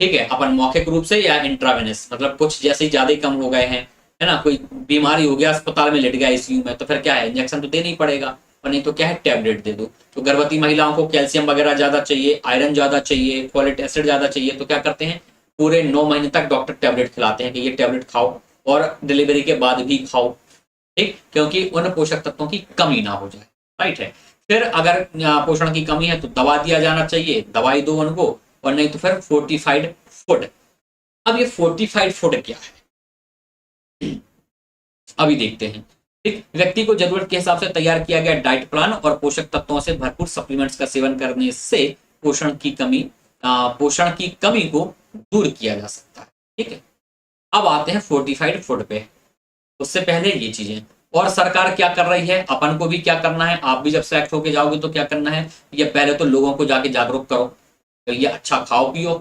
ठीक है, अपन मौखिक रूप से या इंट्रावेनस, मतलब कुछ जैसे ज्यादा कम हो गए हैं, है ना, कोई बीमारी हो गया, अस्पताल में लेट गया आईसीयू में, तो फिर क्या है, इंजेक्शन तो देना ही पड़ेगा, और नहीं तो क्या है, टैबलेट दे दो। तो गर्भवती महिलाओं को कैल्शियम वगैरह ज्यादा चाहिए, आयरन ज्यादा चाहिए, फोलिक एसिड ज्यादा चाहिए, तो क्या करते हैं, पूरे 9 महीने तक डॉक्टर टैबलेट खिलाते हैं कि ये टैबलेट खाओ और डिलीवरी के बाद भी खाओ। ठीक, क्योंकि उन पोषक तत्वों की कमी ना हो जाए। राइट है। फिर अगर पोषण की कमी है तो दवा दिया जाना चाहिए, दवाई दो उनको, और नहीं तो फिर फोर्टिफाइड फूड। अब ये फोर्टिफाइड फूड क्या है, अभी देखते हैं। ठीक, व्यक्ति को जरूरत के हिसाब से तैयार किया गया डाइट प्लान और पोषक तत्वों से भरपूर सप्लीमेंट्स का सेवन करने से पोषण की कमी को दूर किया जा सकता है। ठीक है, अब आते हैं फोर्टिफाइड फूड पे। उससे पहले ये चीजें, और सरकार क्या कर रही है, अपन को भी क्या करना है, आप भी जब सेलेक्ट होके जाओगे तो क्या करना है, ये पहले तो लोगों को जाके जागरूक करो, तो ये अच्छा खाओ पियो,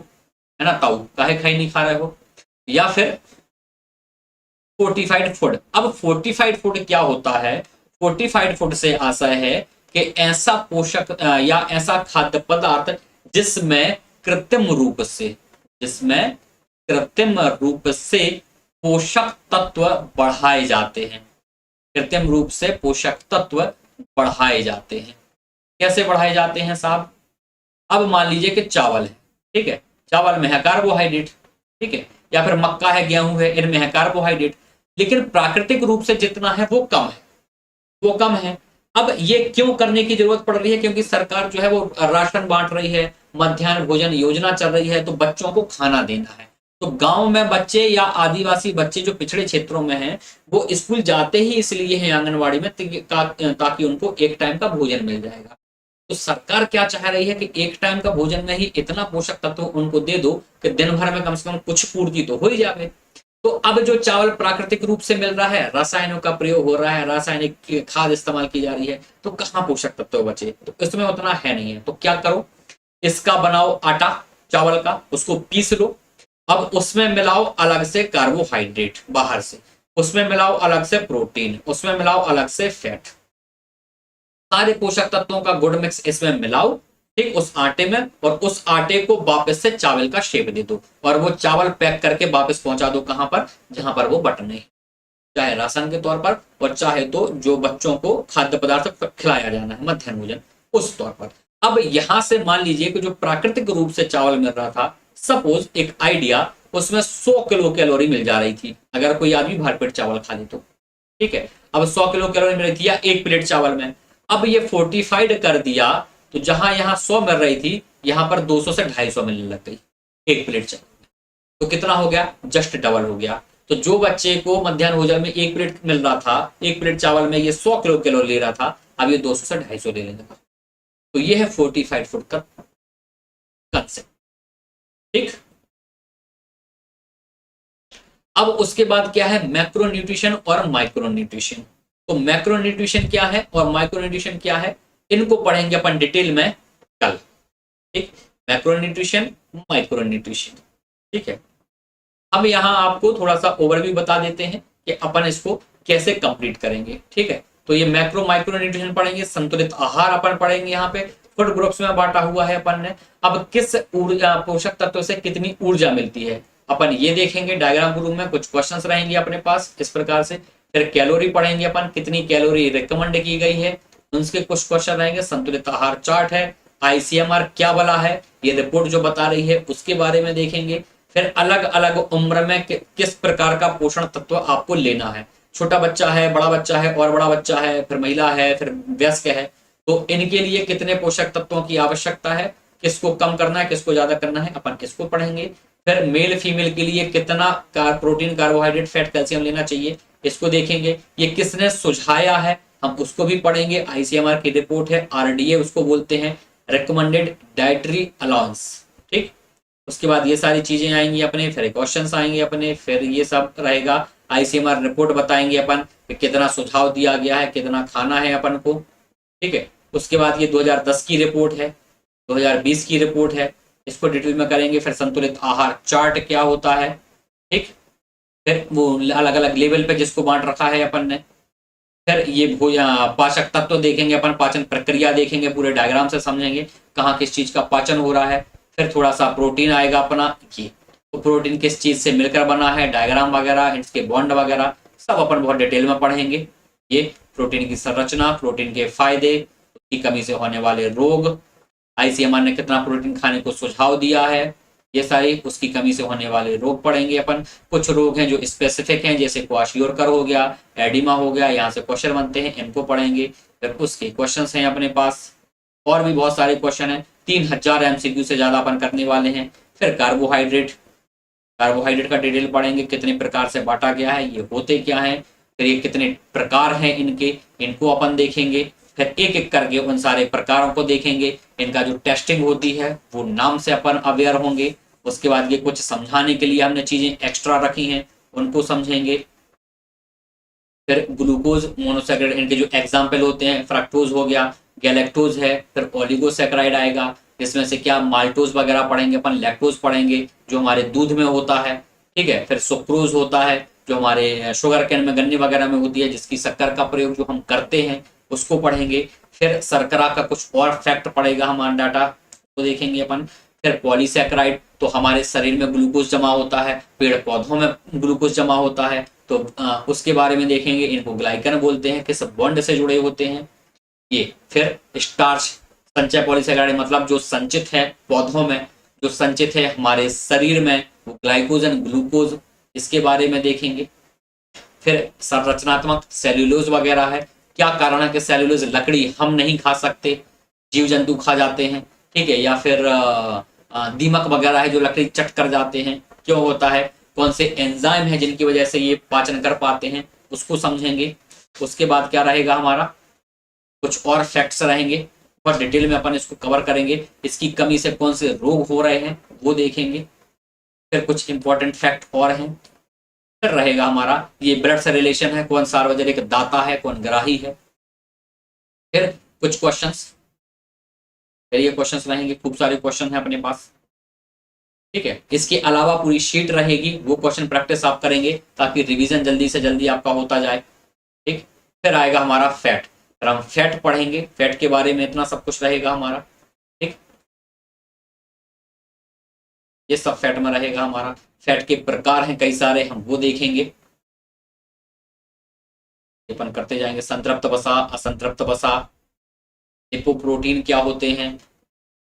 है ना, ताऊ काहे खाई नहीं खा रहे हो। या फिर फोर्टिफाइड फूड। अब फोर्टिफाइड फूड क्या होता है? फोर्टिफाइड फूड से आशय है कि ऐसा पोषक या ऐसा खाद्य पदार्थ जिसमें कृत्रिम रूप से जिसमें कृत्रिम रूप से पोषक तत्व बढ़ाए जाते हैं। कृत्रिम रूप से पोषक तत्व बढ़ाए जाते हैं। कैसे बढ़ाए जाते हैं साहब? अब मान लीजिए कि चावल है, ठीक है, चावल में है कार्बोहाइड्रेट, ठीक है, या फिर मक्का है, गेहूं है, इनमें है कार्बोहाइड्रेट, लेकिन प्राकृतिक रूप से जितना है वो कम है, वो कम है। अब ये क्यों करने की जरूरत पड़ रही है? क्योंकि सरकार जो है वो राशन बांट रही है, मध्याह्न भोजन योजना चल रही है, तो बच्चों को खाना देना है। तो गांव में बच्चे या आदिवासी बच्चे जो पिछड़े क्षेत्रों में हैं, वो स्कूल जाते ही इसलिए हैं आंगनवाड़ी में ताकि उनको एक टाइम का भोजन मिल जाएगा। तो सरकार क्या चाह रही है कि एक टाइम का भोजन में ही इतना पोषक तत्व उनको दे दो कि दिन भर में कम से कम कुछ पूर्ति तो हो ही जाए। तो अब जो चावल प्राकृतिक रूप से मिल रहा है, रासायनों का प्रयोग हो रहा है, रासायनिक खाद इस्तेमाल की जा रही है, तो कहाँ पोषक तत्व बचे? तो इसमें उतना है नहीं है। तो क्या करो, इसका बनाओ आटा चावल का, उसको पीस लो। अब उसमें मिलाओ अलग से कार्बोहाइड्रेट बाहर से, उसमें मिलाओ अलग से प्रोटीन, उसमें मिलाओ अलग से फैट, सारे पोषक तत्वों का गुड मिक्स इसमें मिलाओ, ठीक, उस आटे में, और उस आटे को वापस से चावल का शेप दे दो, और वो चावल पैक करके वापस पहुंचा दो कहां पर? जहां पर वो बटने, चाहे राशन के तौर पर और चाहे तो जो बच्चों को खाद्य पदार्थ खिलाया जाना है मध्याह्न भोजन, उस तौर पर। अब यहां से मान लीजिए कि जो प्राकृतिक रूप से चावल मिल रहा था, सपोज एक आइडिया, उसमें 100 किलो कैलोरी मिल जा रही थी अगर कोई आदमी भरपेट चावल खा ले तो, ठीक है। अब 100 किलो कैलोरी मिल रही थी या एक प्लेट चावल में, अब ये फोर्टिफाइड कर दिया, तो जहां यहाँ 100 मिल रही थी, यहां पर 200 से 250 मिलने लग गई एक प्लेट चावल में। तो कितना हो गया? जस्ट डबल हो गया। तो जो बच्चे को मध्याह्न भोजन में एक प्लेट मिल रहा था, एक प्लेट चावल में ये 100 किलो कैलोरी ले रहा था, अब ये 200 से 250 ले लेगा। तो ये है फोर्टिफाइड फूड का कंसेप्ट, ठीक। अब उसके बाद क्या है? मैक्रो न्यूट्रिशन और माइक्रो न्यूट्रिशन। तो मैक्रो न्यूट्रिशन क्या है और माइक्रो न्यूट्रिशन क्या है, इनको पढ़ेंगे अपन डिटेल में कल, ठीक। मैक्रो न्यूट्रिशन, माइक्रो न्यूट्रिशन, ठीक है। अब यहां आपको थोड़ा सा ओवरव्यू बता देते हैं कि अपन इसको कैसे कंप्लीट करेंगे, ठीक है। तो ये मैक्रो माइक्रो न्यूट्रिशन पढ़ेंगे, संतुलित आहार अपन पढ़ेंगे, यहाँ पे फूड ग्रुप्स में बांटा हुआ है अपन ने। अब किस ऊर्जा, पोषक तत्व से कितनी ऊर्जा मिलती है, अपन ये देखेंगे। डायग्राम के रूप में कुछ क्वेश्चंस रहेंगे अपने पास इस प्रकार से। फिर कैलोरी पढ़ेंगे अपन, कितनी कैलोरी रिकमेंड की गई है, उनके कुछ क्वेश्चन रहेंगे। संतुलित आहार चार्ट है, आईसीएमआर क्या वाला है, ये रिपोर्ट जो बता रही है उसके बारे में देखेंगे। फिर अलग अलग उम्र में किस प्रकार का पोषण तत्व आपको लेना है, छोटा बच्चा है, बड़ा बच्चा है, और बड़ा बच्चा है, फिर महिला है, फिर वयस्क है, तो इनके लिए कितने पोषक तत्वों की आवश्यकता है, किसको कम करना है, किसको ज्यादा करना है, अपन इसको पढ़ेंगे। फिर मेल फीमेल के लिए कितना प्रोटीन, कार्बोहाइड्रेट, फैट, कैल्शियम लेना चाहिए, इसको देखेंगे। ये किसने सुझाया है, हम उसको भी पढ़ेंगे। आईसीएमआर की रिपोर्ट है, आरडीए उसको बोलते हैं, रिकमेंडेड डाइटरी अलाउंस। ठीक, उसके बाद ये सारी चीजें आएंगी अपने, फिर क्वेश्चंस आएंगे अपने, फिर ये सब रहेगा। आईसीएमआर रिपोर्ट बताएंगे अपन कि कितना सुझाव दिया गया है, कितना खाना है अपन को। ठीक है, उसके बाद ये 2010 की रिपोर्ट है, 2020 की रिपोर्ट है, इसको डिटेल में करेंगे। फिर संतुलित आहार चार्ट क्या होता है, ठीक, फिर वो अलग अलग लेवल पे जिसको बांट रखा है अपन ने। फिर ये पाचक तत्व देखेंगे अपन, पाचन प्रक्रिया देखेंगे, पूरे डायग्राम से समझेंगे कहाँ किस चीज का पाचन हो रहा है। फिर थोड़ा सा प्रोटीन आएगा अपना, ये तो प्रोटीन किस चीज से मिलकर बना है, डायग्राम वगैरह, इसके बॉन्ड वगैरह सब अपन बहुत डिटेल में पढ़ेंगे। ये प्रोटीन की संरचना, प्रोटीन के फायदे, उसकी कमी से होने वाले रोग, आईसीएमआर ने कितना प्रोटीन खाने को सुझाव दिया है, ये सारी उसकी कमी से होने वाले रोग पढ़ेंगे अपन। कुछ रोग हैं जो स्पेसिफिक हैं, जैसे क्वाशियोरकर हो गया, एडिमा हो गया, यहाँ से क्वेश्चन बनते हैं, इनको पढ़ेंगे। फिर उसके क्वेश्चन हैं अपने पास, और भी बहुत सारे क्वेश्चन हैं, 3000 एमसीक्यू से ज्यादा अपन करने वाले हैं। फिर कार्बोहाइड्रेट, कार्बोहाइड्रेट का डिटेल पढ़ेंगे, कितने प्रकार से बांटा गया है, ये होते क्या है, फिर ये कितने प्रकार हैं इनके, इनको अपन देखेंगे। फिर एक एक करके उन सारे प्रकारों को देखेंगे, इनका जो टेस्टिंग होती है वो नाम से अपन अवेयर होंगे। उसके बाद ये कुछ समझाने के लिए हमने चीजें एक्स्ट्रा रखी हैं, उनको समझेंगे। फिर ग्लूकोज मोनोसैकेराइड, इनके जो एग्जाम्पल होते हैं, फ्रक्टोज हो गया, गैलेक्टोज है, फिर ओलिगोसैकेराइड आएगा, जिसमें से क्या माल्टोज वगैरह पढ़ेंगे अपन, लैक्टोज पढ़ेंगे जो हमारे दूध में होता है। ठीक है, फिर सुक्रोज होता है जो हमारे शुगर कैन में, गन्ने वगैरह में होती है, जिसकी शक्कर का प्रयोग जो हम करते हैं उसको पढ़ेंगे। फिर शर्करा का कुछ और फैक्ट पड़ेगा, हमारा डाटा को देखेंगे अपन। फिर पॉलीसैकेराइड, तो हमारे शरीर में ग्लूकोज जमा होता है, पेड़ पौधों में ग्लूकोज जमा होता है, तो उसके बारे में देखेंगे। इनको ग्लाइकन बोलते हैं, किस बॉन्ड से जुड़े होते हैं ये। फिर स्टार्च संचय पॉलीसैकेराइड, मतलब जो संचित है पौधों में, जो संचित है हमारे शरीर में, वो ग्लाइकोजन, ग्लूकोज, इसके बारे में देखेंगे। फिर संरचनात्मक सेल्यूलोज वगैरह है, क्या कारण है कि सेल्यूलोज, लकड़ी हम नहीं खा सकते, जीव जंतु खा जाते हैं। ठीक है, या फिर दीमक वगैरह है जो लकड़ी चट कर जाते हैं, क्यों होता है, कौन से एंजाइम है जिनकी वजह से ये पाचन कर पाते हैं, उसको समझेंगे। उसके बाद क्या रहेगा हमारा, कुछ और फैक्ट्स रहेंगे, बहुत डिटेल में अपन इसको कवर करेंगे। इसकी कमी से कौन से रोग हो रहे हैं वो देखेंगे। फिर कुछ इंपॉर्टेंट फैक्ट और हैं। फिर रहेगा हमारा ये ब्लड से रिलेशन है, कौन सार्वजनिक दाता है, कौन ग्राही है। फिर कुछ क्वेश्चंस, फिर ये क्वेश्चंस रहेंगे, खूब सारे क्वेश्चन हैं अपने पास। ठीक है, इसके अलावा पूरी शीट रहेगी, वो क्वेश्चन प्रैक्टिस आप करेंगे ताकि रिवीजन जल्दी से जल्दी आपका होता जाए। ठीक, फिर आएगा हमारा फैट, फिर हम फैट पढ़ेंगे, फैट के बारे में इतना सब कुछ रहेगा हमारा। ठीक, ये सब फैट में रहेगा हमारा। फैट के प्रकार हैं कई सारे, हम वो देखेंगे, अपन करते जाएंगे। संतृप्त वसा, असंतृप्त वसा, लिपोप्रोटीन क्या होते हैं,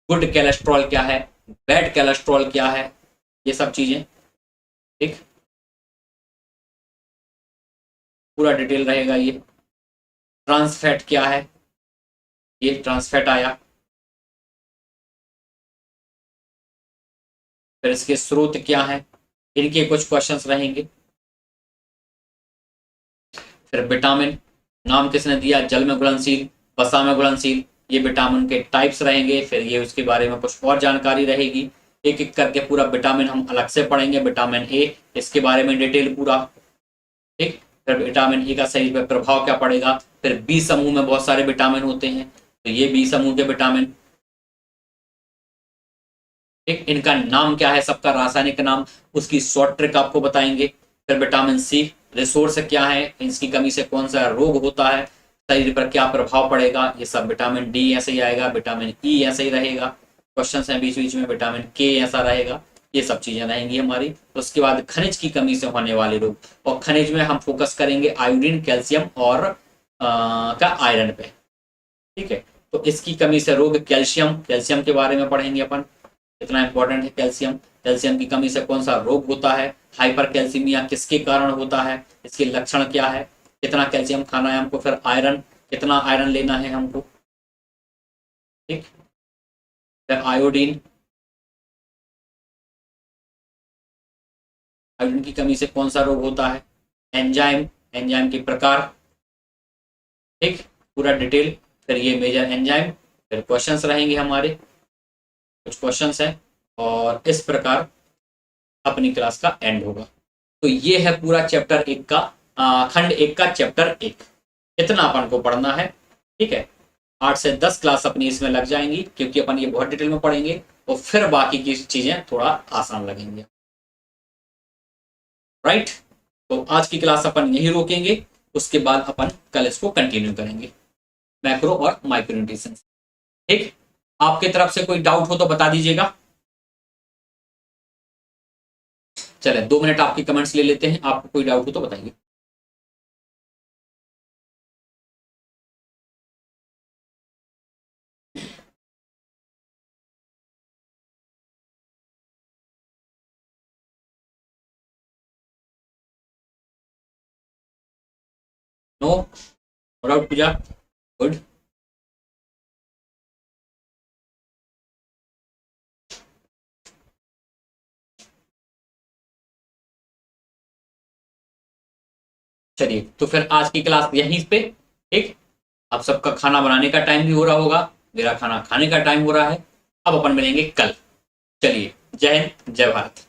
गुड कोलेस्ट्रॉल क्या है, बैड कोलेस्ट्रॉल क्या है, ये सब चीजें। ठीक, पूरा डिटेल रहेगा ये। ट्रांस फैट क्या है, ये ट्रांस फैट आया। फिर इसके स्रोत क्या है, इनके कुछ क्वेश्चंस रहेंगे। फिर विटामिन, नाम किसने दिया, जल में घुलनशील, वसा में घुलनशील, ये विटामिन के टाइप्स रहेंगे। फिर ये उसके बारे में कुछ और जानकारी रहेगी, एक एक करके पूरा विटामिन हम अलग से पढ़ेंगे। विटामिन ए, इसके बारे में डिटेल पूरा। ठीक, फिर विटामिन ए का शरीर पर प्रभाव क्या पड़ेगा। फिर बी समूह में बहुत सारे विटामिन होते हैं, तो ये बी समूह के विटामिन। ठीक, इनका नाम क्या है, सबका रासायनिक नाम, उसकी शॉर्ट ट्रिक आपको बताएंगे। फिर विटामिन सी, रिसोर्स क्या है, इसकी कमी से कौन सा रोग होता है, शरीर पर क्या प्रभाव पड़ेगा, ये सब। विटामिन डी ऐसे ही आएगा, विटामिन ई ऐसे ही रहेगा, क्वेश्चन हैं बीच बीच में। विटामिन के ऐसा रहेगा, ये सब चीजें रहेंगी हमारी। उसके बाद खनिज की कमी से होने वाले रोग, और खनिज में हम फोकस करेंगे आयोडीन, कैल्शियम और का आयरन पे। ठीक है, तो इसकी कमी से रोग, कैल्शियम, कैल्शियम के बारे में पढ़ेंगे अपन, कितना इंपॉर्टेंट है कैल्शियम। कैल्शियम की कमी से कौन सा रोग होता है, हाइपर कैल्सीमिया किसके कारण होता है, इसके लक्षण क्या है, कितना कैल्शियम खाना है हमको, फिर आयरन, कितना आयरन लेना है हमको, ठीक। फिर आयोडीन, आयोडीन की कमी से कौन सा रोग होता है, एंजाइम, एंजाइम के प्रकार, ठीक, पूरा डिटेल। फिर ये मेजर एंजाइम, फिर क्वेश्चंस रहेंगे हमारे, कुछ क्वेश्चंस हैं, और इस प्रकार अपनी क्लास का एंड होगा। तो ये है पूरा चैप्टर 1 का, खंड 1 का चैप्टर 1। इतना अपन को पढ़ना है, ठीक है। 8 से 10 क्लास अपनी इसमें लग जाएंगी, क्योंकि अपन ये बहुत डिटेल में पढ़ेंगे, और फिर बाकी की चीजें थोड़ा आसान लगेंगे, राइट। तो आज की क्लास अपन यही रोकेंगे, उसके बाद अपन कल इसको कंटिन्यू करेंगे, मैक्रो और माइक्रो न्यूट्रिशन, ठीक। आपके तरफ से कोई डाउट हो तो बता दीजिएगा। चले 2 मिनट आपके कमेंट्स ले लेते हैं, आपको कोई डाउट हो तो बताइए। नो डाउट पूजा, गुड। चलिए, तो फिर आज की क्लास यहीं पे, ठीक। अब सबका खाना बनाने का टाइम भी हो रहा होगा, मेरा खाना खाने का टाइम हो रहा है। अब अपन मिलेंगे कल। चलिए, जय हिंद, जय भारत।